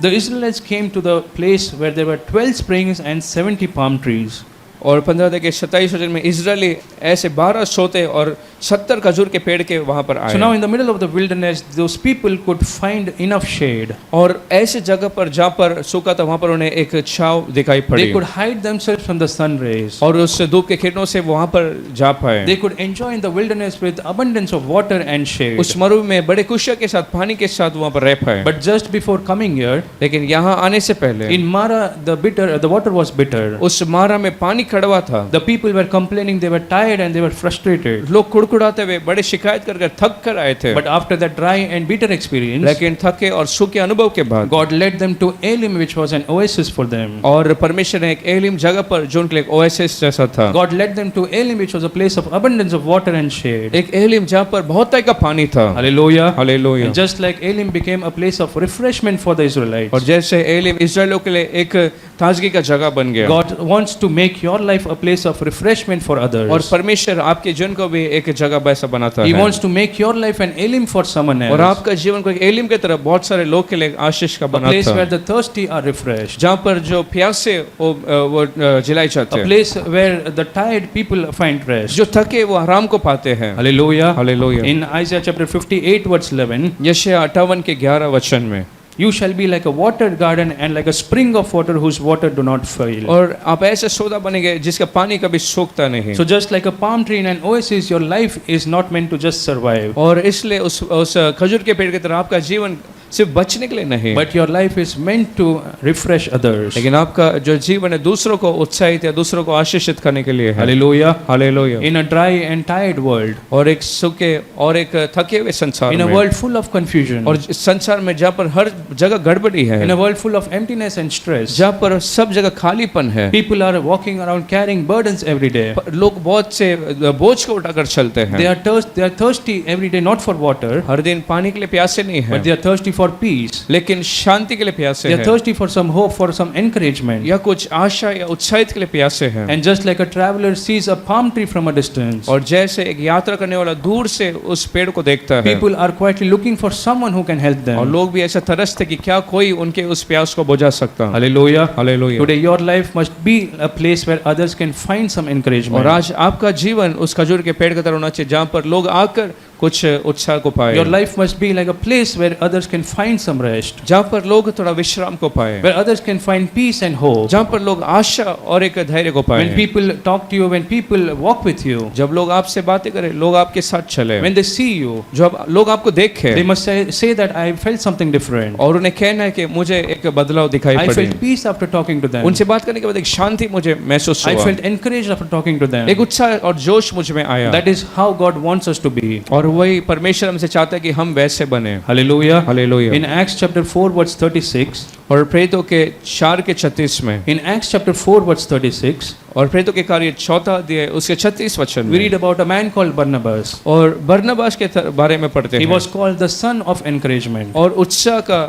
The Israelites came to the place where there were 12 springs and 70 palm trees. और 15 अध्याय के 27 वचन में Israeli ऐसे 12 सोते और 70 खजूर के पेड़ के वहां पर So now आए, in the middle of the wilderness, those people could find enough shade. और ऐसे जगह पर जहाँ पर सूखा था वहां पर उन्हें एक छाव दिखाई They पड़ी, could hide themselves from the sun rays. और उस धूप के किरणों से वहां पर जा पाए। They could enjoy in the wilderness with abundance of water and shade. उस मरुभूमि में बड़े खुशियों के साथ पानी के साथ वहां पर रह पाए। But just before coming here, लेकिन यहाँ आने से पहले in Mara, the water was bitter. उस मारा में पानी कड़वा था, The people were complaining, they were tired and they were frustrated. लोग कुड़कुड़ाते हुए बड़े शिकायत कर थक कर आए थे, But after that dry and bitter experience, लेकिन थके और सूखे अनुभव के बाद God led them to Elim, which was an oasis for them. और परमेश्वर ने एक एलिम जगह पर जो उनके लिए एक ओएसिस जैसा था, God led them to Elim, which was a place of abundance of water and shade. एक एलिम जहाँ पर बहुत का पानी था। Hallelujah. Hallelujah. And just like Elim became a place of refreshment for the Israelites. और जैसे एलिम इस्राएलियों के लिए एक ताजगी का जगह बन गया। God wants to make your life a place of refreshment for और others. परमेश्वर आपके जीवन को भी एक जगह वैसा बनाता He है wants to make your life an elim for someone और else. आपका जीवन को एक एलिम की तरह बहुत सारे लोग के लिए आशीष का A place बनाता where है, the thirsty are refreshed. जहाँ पर जो प्यासे वो जिलाई जाते A हैं, place where the tired people find rest. जो थके वो आराम को पाते हैं। Hallelujah. Hallelujah. In Isaiah chapter 58 verse 11, यशायाह 58 के 11 वचन में, you shall be like a watered garden and like a spring of water whose water do not fail. और आप ऐसे सौदा बनेंगे जिसका पानी कभी सूखता नहीं। So just like a palm tree in an oasis, your life is not meant to just survive, और इसलिए उस खजूर के पेड़ की तरह आपका जीवन सिर्फ बचने के लिए नहीं, but your life is meant to refresh others. लेकिन आपका जो जीवन है दूसरों को उत्साहित या दूसरों को आशीषित करने के लिए है। Hallelujah. Hallelujah. In a dry and tired world, और एक सूखे और एक थके हुए संसार in a में, world full of confusion, और इस संसार में जहाँ पर हर जगह गड़बड़ी है, in a world full of emptiness and stress, जहाँ पर सब जगह खालीपन है, people are walking around carrying burdens every day. लोग बहुत से बोझ को उठाकर चलते They हैं, are thirsty every day, not for water, हर दिन पानी के लिए प्यासे नहीं but है, they are thirsty for peace. लेकिन शांति के लिए प्यासे They are हैं, thirsty for some hope, for some encouragement. या कुछ आशा या उत्साहित के लिए प्यासे हैं। And just like a traveler sees a palm tree from a distance, और जैसे एक यात्रा करने वाला दूर से उस पेड़ को देखता है, people are quietly looking for someone who can help और them. लोग भी ऐसा तरसते कि क्या कोई उनके उस प्यास को बुझा सकता है। Hallelujah. Hallelujah. Today your life must be a place where others can find some और encouragement. आज आपका जीवन उस खजूर के पेड़ की तरह होना चाहिए जहाँ पर लोग आकर कुछ उत्साह को पाए, Your life must be like a place where others can find some rest, जहाँ पर लोग थोड़ा विश्राम को पाए, where others can find peace and hope. जहाँ पर लोग आशा और एक धैर्य को When पाए। people talk to you, when people walk with you, जब लोग आपसे बातें करें, लोग आपके साथ चले, when they see you, जब लोग आपको देखें, they must say that I felt something different. और उन्हें कहना है कि मुझे एक बदलाव दिखाई I पड़ी, felt peace after talking to them. उनसे बात करने के बाद एक शांति मुझे महसूस I हुआ, felt encouraged after talking to them. एक उत्साह और जोश मुझ में आया। That is how God wants us to be. और वही परमेश्वर हमसे चाहता है कि हम वैसे बने। Hallelujah. Hallelujah. In Acts chapter 4 verse 36, और प्रेरितों के 4 के 36 में, in Acts chapter 4 verse 36, और प्रेरितों के कार्य 4 अध्याय उसके 36 वचन we में, read about a man called Barnabas. और बरनबास के बारे में पढ़ते He हैं, was called the son of encouragement. और उत्साह का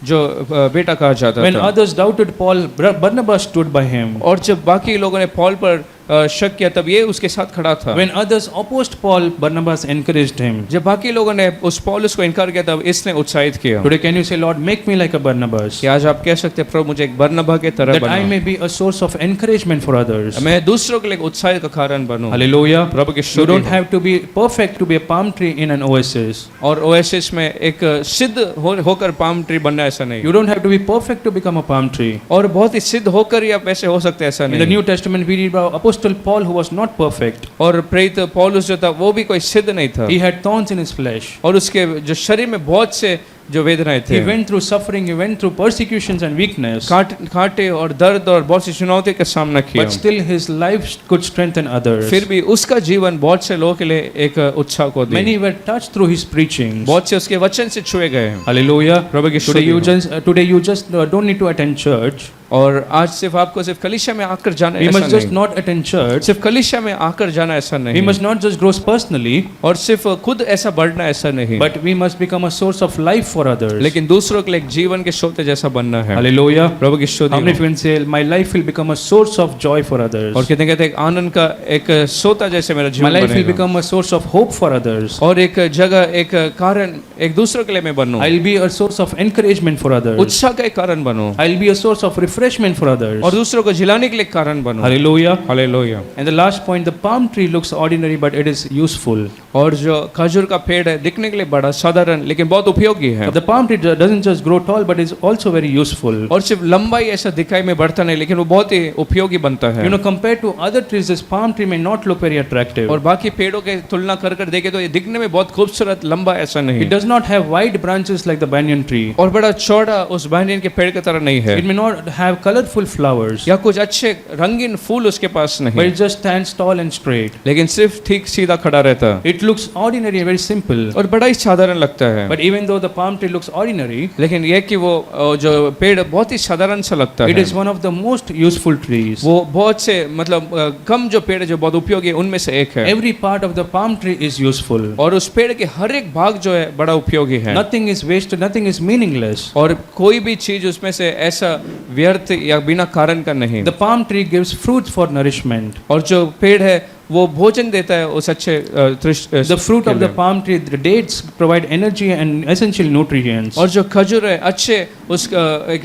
जो बेटा कहा जाता When था। others doubted Paul, Barnabas stood by him. और जब बाकी लोगों ने पौल पर शक किया तब ये उसके साथ खड़ा था। When others opposed Paul, Barnabas encouraged him. जब बाकी लोगों ने उस पौलुस को इनकार किया तब इसने उत्साहित किया। Today can you say, Lord, make me like a Barnabas, कि आज आप कह सकते हैं प्रभु मुझे एक बरनबा के तरह that I बना, may be a source of encouragement for others. मैं दूसरों के लिए एक उत्साह का कारण बनूं। Hallelujah. प्रभु की You स्तुति don't हो। have to be perfect to be a palm tree in an oasis. और ओएसिस में एक सिद्ध होकर पाम ट्री बनना ऐसा नहीं, You don't have to be perfect to become a palm tree. और बहुत ही सिद्ध होकर ही आप वैसे हो सकते हैं ऐसा In the नहीं। New Testament, we read about Apostle Paul, who was not perfect. और प्रेरित पौलुस जो था वो भी कोई सिद्ध नहीं था, He had thorns in his flesh. और उसके जो शरीर में बहुत से जो वेदनाएं थे, He went through suffering, he went through persecutions and weakness. कांटे और दर्द और बहुत सी चुनौती का सामना किया, But still his life could strengthen others. फिर भी उसका जीवन बहुत से लोगों के लिए एक उत्साह को दी। Many were touched through his preachings. बहुत से उसके वचन से छुए गए। Hallelujah. प्रभु की Today you स्तुति हो। just don't need to attend church. और आज सिर्फ आपको सिर्फ कलीसिया में आकर जाना We ऐसा must just नहीं, not attend church. सिर्फ कलीसिया में आकर जाना ऐसा We नहीं, must not just grow personally, और सिर्फ खुद ऐसा बढ़ना ऐसा नहीं, but we must become a source of life for others. लेकिन दूसरों के लिए एक जीवन के सोते जैसा बनना है। Hallelujah. प्रभु की स्तुति How many of हो। you can say, my life will become a source of joy for others? और कितने कहते हैं एक आनंद का एक सोता जैसे मेरा My जीवन life will बनेगा, become a source of hope for others. और एक जगह एक कारण एक दूसरों के लिए मैं बनूं, I'll be a source of encouragement for others. उत्साह का एक कारण बनूं, I'll be a source of refreshment for others. और दूसरों को जिलाने के लिए एक कारण बनूं। Hallelujah. Hallelujah. And the last point, the palm tree looks ordinary, but it is useful. और जो खजूर का पेड़ है दिखने के लिए बड़ा साधारण लेकिन बहुत उपयोगी है, But the palm tree doesn't just grow tall, but is also very useful. और सिर्फ लंबाई ऐसा दिखाई में बढ़ता नहीं लेकिन वो बहुत ही उपयोगी बनता है। You know, compared to other trees, this palm tree may not look very attractive. और बाकी पेड़ों के तुलना कर कर देखे तो ये दिखने में बहुत खूबसूरत लंबा ऐसा नहीं, It does not have wide branches like the banyan tree. और बड़ा चौड़ा उस बैंगन के पेड़ की तरह नहीं है, It may not have colorful flowers, या कुछ अच्छे रंगीन फूल उसके पास but नहीं, it just stands tall and straight. लेकिन सिर्फ ठीक सीधा खड़ा रहता है, It looks ordinary and very simple. और बड़ा ही साधारण लगता है। But even though the palm tree looks ordinary, लेकिन यह कि वो जो पेड़ बहुत ही साधारण सा लगता it है, is one of the most useful trees. वो बहुत से मतलब कम जो पेड़ जो बहुत उपयोगी है उनमें से एक है, Every part of the palm tree is useful. और उस पेड़ के हर एक भाग जो है बड़ा उपयोगी है, Nothing is wasted, nothing is meaningless. और कोई भी चीज उसमें से ऐसा व्यर्थ व्यर्थ या बिना कारण का नहीं। The palm tree gives fruit for nourishment. और जो पेड़ है वो भोजन देता है उस अच्छे The fruit of the palm tree, the dates provide energy and essential nutrients. और जो खजूर है अच्छे उसका एक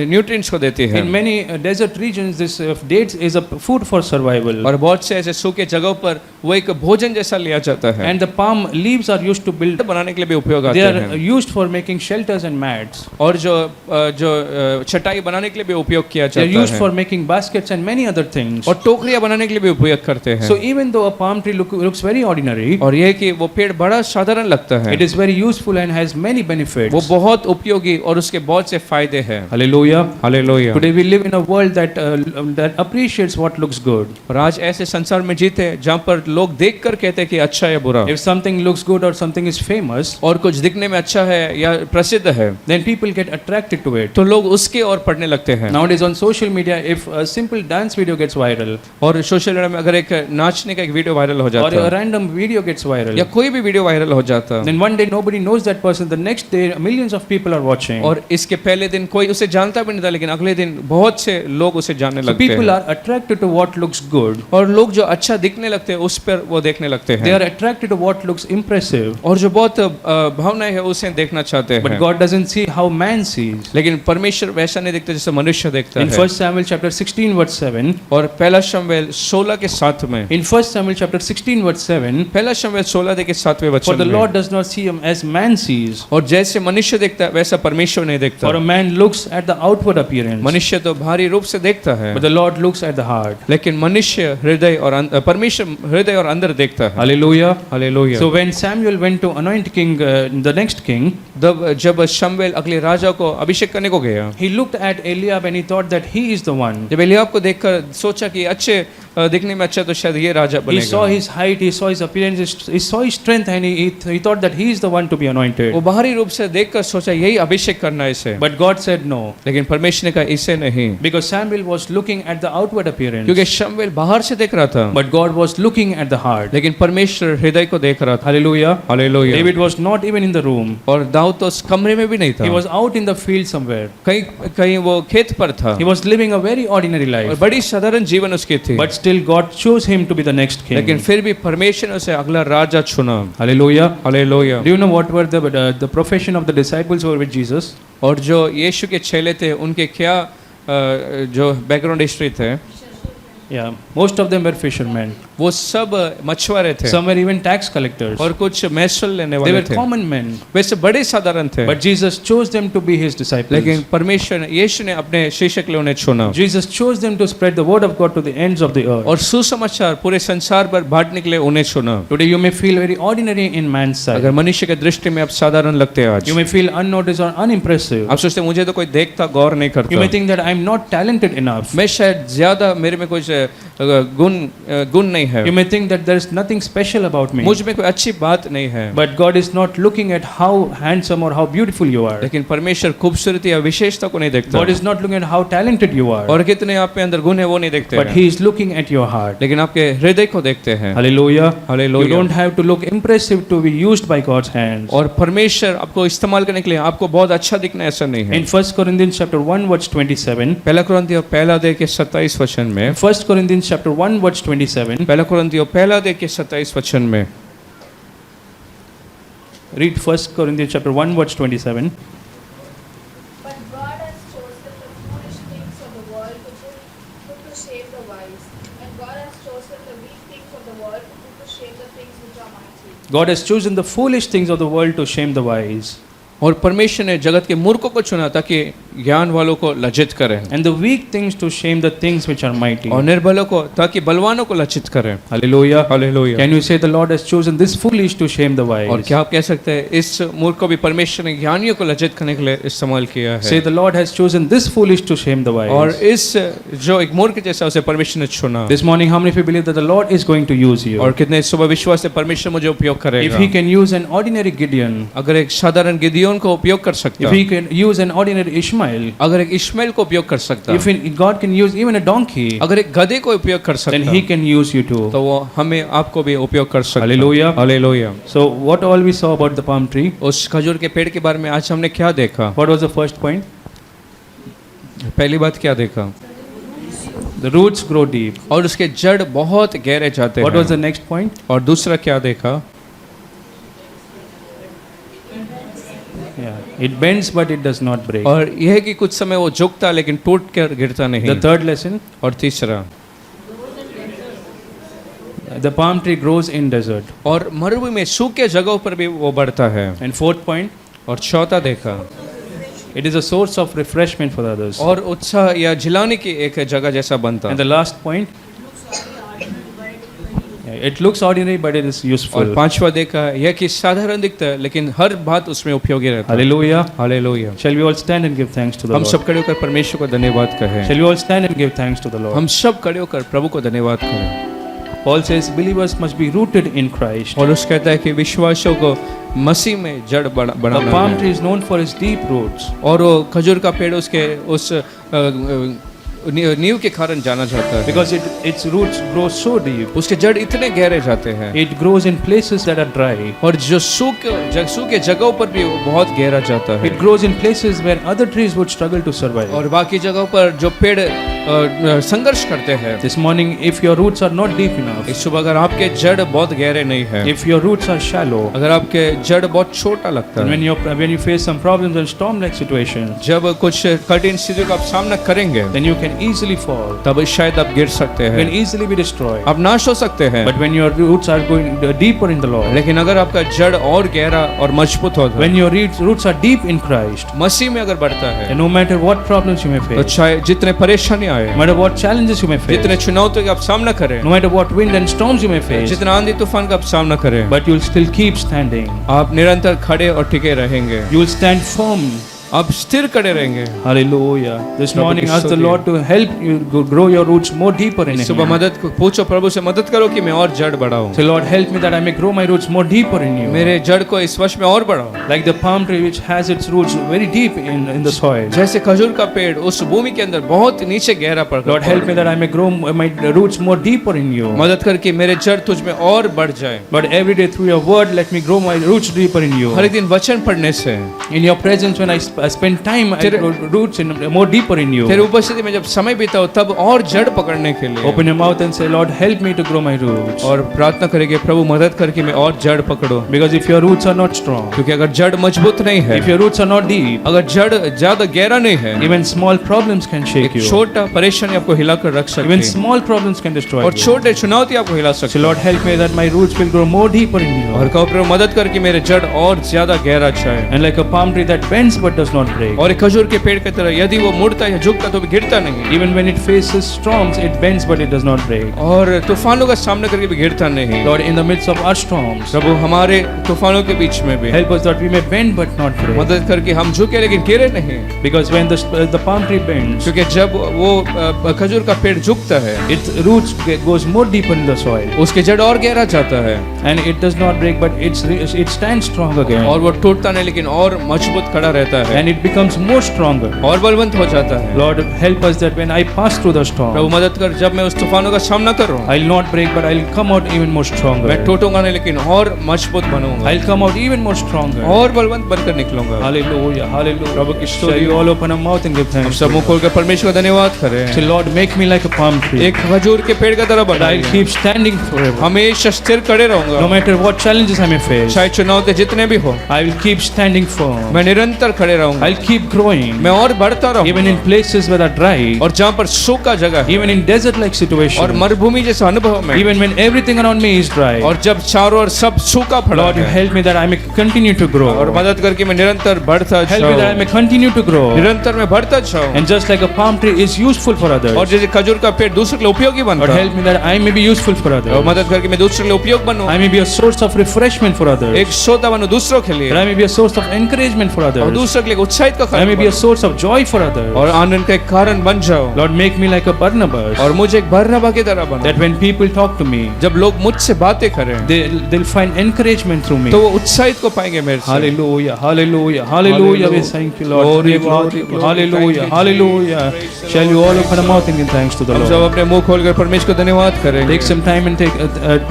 न्यूट्रिएंट्स को देती है। In many desert regions, this dates is a food for survival. और बहुत से ऐसे सूखे जगहों पर वो एक भोजन जैसा लिया जाता है। And the palm leaves are used to build. बनाने के लिए भी उपयोग आते They are हैं। used for making shelters and mats. और जो चटाई बनाने के लिए भी उपयोग किया They are जाता used है। for making baskets and many other things. और टोकरियां बनाने के लिए भी उपयोग करते हैं। So even though a palm tree looks very ordinary, और यह कि वो पेड़ बड़ा साधारण लगता है, it is very useful and has many benefits. वो बहुत उपयोगी और उसके बहुत से फायदे हैं। Hallelujah. Hallelujah. Today we live in a world that appreciates what looks good. और आज ऐसे संसार में जीते हैं जहाँ पर लोग देखकर कहते हैं कि अच्छा या बुरा। If something looks good or something is famous, और कुछ दिखने में अच्छा है या प्रसिद्ध है then people get attracted to it. तो लोग उसके ओर पढ़ने लगते हैं। Nowadays on social media, if a simple dance video gets viral और सोशल मीडिया में अगर एक नाचने का एक वीडियो वायरल हो or जाता a है random video gets viral, या कोई भी वीडियो वायरल हो जाता है then one day nobody knows that person. The next day millions of people are watching. और इसके पहले दिन कोई उसे जानता भी नहीं था लेकिन अगले दिन बहुत से लोग उसे जानने So लगते people हैं। are attracted to what looks good. और लोग जो अच्छा दिखने लगते हैं उस पर वो देखने लगते They हैं are attracted to what looks impressive. और जो बहुत भावनाएं है उसे देखना चाहते But हैं। God doesn't see how man sees. लेकिन परमेश्वर वैसा नहीं देखता जैसे मनुष्य देखता In है। 1 Samuel chapter 16 verse 7, और पहला शमूएल 16 के 7 में, in 1 Samuel chapter 16 verse 7, पहला शमूएल 16 के 7वें for वचन the में, Lord does not see him as man sees. और जैसे मनुष्य देखता है वैसा परमेश्वर नहीं देखता। For a man looks at the outward appearance, मनुष्य तो बाहरी रूप से देखता है but the Lord looks at the heart. लेकिन मनुष्य हृदय और परमेश्वर हृदय और अंदर देखता है। Hallelujah. Hallelujah. So when Samuel went to anoint the next king, जब शमूएल अगले राजा को अभिषेक करने को गया, he looked at Eliab and he thought that he is the one. जब एलियाब को देखकर सोचा कि अच्छे दिखने में अच्छा तो शायद ये राजा He saw बनेगा। his height, he saw his appearance, he saw his strength, and he thought that he is the one to be anointed. वो बाहरी रूप से देखकर सोचा यही अभिषेक करना है इसे, But God said no, लेकिन परमेश्वर ने कहा इसे नहीं, because Samuel was looking at the outward appearance, क्योंकि शमूएल बाहर से देख रहा था but God was looking at the heart. लेकिन परमेश्वर हृदय को देख रहा था। Hallelujah. Hallelujah. David was not even in the room. और दाऊद तो उस कमरे में भी नहीं था, He was out in the field somewhere. कहीं कहीं वो खेत पर था He was living a very ordinary और life. बड़ी साधारण जीवन उसकी थी, But still God chose him to be the next लेकिन king. फिर भी परमेश्वर ने उसे अगला राजा चुना। Hallelujah. Hallelujah. Do you know what were the profession of the disciples who were with Jesus? और जो यीशु के चेले थे उनके क्या जो बैकग्राउंड हिस्ट्री थे, Yeah, most of them were fishermen. वो सब मछुआरे थे Some were even tax collectors. और कुछ महसूल लेने They वाले were थे, common men. वैसे बड़े साधारण थे, But Jesus chose them to be his disciples. लेकिन परमेश्वर ने यीशु ने अपने शिष्य के लिए उन्हें चुना Jesus chose them to spread the word of God to the ends of the earth. और सुसमाचार पूरे संसार पर बांटने के लिए उन्हें चुना। Today you may feel very ordinary in man's sight. अगर मनुष्य के दृष्टि में आप साधारण लगते हैं आज, You may feel unnoticed or unimpressive. आप सोचते हैं मुझे तो कोई देखता गौर नहीं You may करता, think that I'm not talented enough. मैं शायद ज्यादा मेरे में कुछ गुण नहीं है, You may think that there is nothing special about me. मुझ में कोई अच्छी बात नहीं है, But God is not looking at how handsome or how beautiful you are. लेकिन परमेश्वर खूबसूरती या विशेषता को नहीं देखता, God is not looking at how talented you are. और कितने आप में अंदर गुण है वो नहीं देखते But हैं, He is looking at your heart. लेकिन आपके हृदय को देखते हैं। Hallelujah. You hallelujah. don't have to look impressive to be used by God's hands. और परमेश्वर आपको इस्तेमाल करने के लिए आपको बहुत अच्छा दिखना ऐसा नहीं है। In 1 Corinthians chapter 1 verse 27, पहला कुरिन्थियों पहला अध्याय के 27 वचन में, 1 Corinthians chapter 1 verse 27, पहला कुरिन्थियों पहला अध्याय के 27 वचन में, read 1 Corinthians chapter 1 verse 27. But God has chosen the foolish things of the world to put to shame the wise, and God has chosen the weak things of the world to put to shame the things which are mighty. God has chosen the foolish things of the world to shame the wise, और परमेश्वर ने जगत के मूर्खों को चुना ताकि ज्ञान वालों को लज्जित करें, and the weak things to shame the things which are mighty. और निर्बलों को ताकि बलवानों को लज्जित करें। Hallelujah. Hallelujah. Can you say the Lord has chosen this foolish to shame the और wise? क्या आप कह सकते हैं इस मूर्ख को भी परमेश्वर ने ज्ञानियों को लज्जित करने के लिए इस्तेमाल किया Say है, the Lord has chosen this foolish to shame the और wise. इस जो एक मूर्ख जैसा उसे परमेश्वर ने चुना। This morning, how many of you believe that the Lord is going to use you? और कितने सुबह विश्वास से परमेश्वर मुझे उपयोग If करेगा। He can use an ordinary Gideon, अगर एक साधारण गिदियोन को उपयोग कर सकता, if He can use an ordinary Ishmael, अगर एक इश्माएल को उपयोग कर सकता, if God can use even a donkey, अगर एक गधे को उपयोग कर then सकता, He can use you too. तो वो हमें आपको भी उपयोग कर सकता। Hallelujah. Hallelujah. So, what all we saw about the palm tree? उस खजूर के पेड़ के बारे में आज हमने क्या देखा? What was the first point? पहली बात क्या देखा? The roots grow deep. और उसके जड़ बहुत गहरे जाते What was the हैं। next point? और दूसरा क्या देखा? Yeah, it bends but it does not break. और यह है कि कुछ समय वो झुकता लेकिन टूट कर गिरता नहीं। The third lesson, और तीसरा, the palm tree grows in desert. और मरुभूमि में सूखे जगहों पर भी वो बढ़ता है। And fourth point, और चौथा देखा, it is a source of refreshment for others. और उत्साह या जिलाने की एक जगह जैसा बनता। And the last point, yeah, it looks ordinary but it is और useful. पांचवा देखा यह कि साधारण दिखता है लेकिन हर बात उसमें उपयोगी रहता है। Hallelujah. Hallelujah. Shall we all stand and give thanks to the हम Lord? सब खड़े होकर परमेश्वर को धन्यवाद कहें। Shall we all stand and give thanks to the Lord? हम सब खड़े होकर प्रभु को धन्यवाद करें। Paul says believers must be rooted in Christ. और उस कहता है कि विश्वासियों को मसीह में जड़ The बढ़ाना palm है। tree is known for its deep roots. और वो खजूर का पेड़ उसके उस नींव के कारण जाना जाता है Because its roots grow so deep. उसके जड़ इतने गहरे जाते हैं It grows in places that are dry. और जो सूखे जगहों पर भी वो बहुत गहरा जाता है It grows in places where other trees would struggle to survive. और बाकी जगहों पर जो पेड़ संघर्ष करते हैं। This morning, if your roots are not deep enough, इस सुबह अगर आपके जड़ बहुत गहरे नहीं है, if your roots are shallow, अगर आपके जड़ बहुत छोटा लगता and है, when you face some problems and storm-like situations, जब कुछ कठिन स्थितियों का आप सामना करेंगे then you can easily fall. तब शायद आप गिर सकते You can हैं, easily be destroyed. आप नाश हो सकते हैं। But when your roots are going deeper in the Lord, लेकिन अगर आपका जड़ और गहरा और मजबूत होता है, when your roots are deep in Christ, मसीह में अगर बढ़ता है, and no matter what problems you may तो face, चाहे जितने परेशानी आए, no matter what challenges you may face, जितने चुनौतियों का आप सामना करें, no matter what wind and storms you may face, जितना आंधी तूफान का आप सामना करें, but you'll still keep standing. आप निरंतर खड़े और टिके रहेंगे, You'll stand firm. आप स्थिर खड़े रहेंगे। Hallelujah. This प्रभु morning, की ask the स्तुति। Lord to help you grow your roots more deeper in सुबह Him. मदद पूछो, प्रभु से मदद करो कि मैं और जड़ बढ़ाऊं, Say, Lord, help me that I may grow my roots more deeper in you. मेरे जड़ को इस वर्ष में और बढ़ाओ। Like the palm tree which has its roots very deep in the soil. जैसे खजूर का पेड़ उस भूमि के अंदर बहुत नीचे गहरा पड़ Lord, help me that I may grow my roots more deeper in you. मदद करके मेरे जड़ तुझ में और बढ़ जाए। But every day through your word, let me grow my roots deeper in you. हर एक दिन वचन पढ़ने से, In your presence, when I spend time, I grow roots more deeper in you. तेरे उपस्थिति में जब समय बिताओ तब और जड़ पकड़ने के लिए Open your mouth and say, Lord, help me to grow my roots. और प्रार्थना करेंगे, प्रभु मदद करके मैं और जड़ पकड़ो। Because if your roots are not strong, क्योंकि अगर जड़ मजबूत नहीं है, if your roots are not deep, अगर जड़ ज्यादा गहरा नहीं है, even small problems can shake एक you. छोटा परेशानी आपको हिलाकर रख सकती Even है small problems can destroy और you. छोटे चुनौती आपको हिला सकती So है। Lord, help me that my roots will grow more deeper in और you. कहो प्रभु मदद करके मेरे जड़ और ज्यादा गहरा जाए। And like a palm tree that bends but does not break. और एक खजूर के पेड़ की तरह यदि वो मुड़ता या झुकता तो भी गिरता नहीं, Even when it faces storms, it bends but it does not break. और तूफानों का सामना करके भी गिरता नहीं। Lord, in the midst of our storms, प्रभु हमारे तूफानों के बीच में भी help us that we may bend but not break. मदद करके हम झुके लेकिन गिरे नहीं, Because when the palm tree bends, क्योंकि जब वो खजूर का पेड़ झुकता है its roots goes more deeper in the soil, उसके जड़ और गहरा जाता है and it does not break, but it stands strong again, और वो टूटता नहीं लेकिन और मजबूत खड़ा रहता है and it becomes more stronger. और बलवंत हो जाता है। Lord, help us that when I pass through the Prabhu storm, मदद कर जब मैं उस तूफानों का सामना करूं, I'll not break, but I'll come out even more मैं stronger. टूटूंगा नहीं लेकिन और मजबूत बनूंगा I'll come out even more stronger. और बलवंत बनकर निकलूंगा। Hallelujah, hallelujah. प्रभु की Shall स्तुति। you all open our mouth and give हम thanks? सब मुंह खोलकर परमेश्वर का धन्यवाद करें। Say, Lord, make me like a palm tree. एक खजूर के पेड़ का तरह That I'll बनाइए, keep standing forever. हमेशा स्थिर खड़े No रहूंगा, matter what challenges I may face, चाहे चुनौती जितने भी हो, I will keep standing firm. मैं निरंतर खड़े रहूंगा, I'll keep growing. मैं और बढ़ता रहूंगा। Even in places where are dry, और जहाँ पर सूखा जगह है even in desert-like और situations, मरुभूमि जैसा अनुभव में, even when everything around me is dry, और जब चारों ओर सब सूखा पड़ा Lord, you है, help me that I may continue to grow. और मदद करके मैं निरंतर बढ़ता Help me that I जाऊं, may continue to grow. निरंतर मैं बढ़ता जाऊं। And just like a palm tree is useful for और others, जैसे खजूर का पेड़ दूसरे के लिए उपयोगी Lord, बनता है, help me that I may be useful for और others. मदद करके मैं दूसरे के लिए उपयोग बनूं, I may be a source of refreshment for others. एक श्रोता बनूं दूसरों के लिए, That I may be a source of encouragement for और others. दूसरों के लिए उत्साहित का I may कारण be a बनूं, source of joy for others. और आनंद का एक कारण बन जाओ, Lord, make me like a Barnabas. और मुझे एक बरनबा की तरह बना। That when people talk to me, जब लोग मुझसे बातें करें they'll find encouragement through me. तो वो उत्साहित को पाएंगे मेरे से। Hallelujah, hallelujah, hallelujah. We thank you, Lord. Glory, We glory, thank you. glory. Hallelujah, Thank you, hallelujah. Shall you all open our mouth and give thanks to the हम सब Lord? अपने मुंह खोलकर परमेश्वर को धन्यवाद करें Take some time and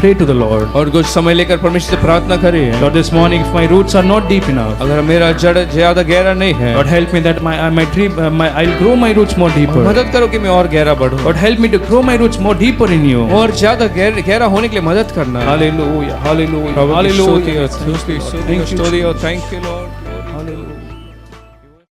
pray to the Lord. और कुछ समय लेकर परमेश्वर से प्रार्थना करिए। Lord, this morning, if my roots are not deep enough, अगर मेरा जड़ ज्यादा गहरा गहरा नहीं है। Lord, help me that I'll grow my roots more deeper. मदद करो कि मैं और गहरा बढ़ूं। Lord, help me to grow my roots more deeper in you. और ज्यादा गहरा होने के लिए मदद करना। Hallelujah, hallelujah, प्रभु की hallelujah. स्तुति हो, Thank you, thank you Lord.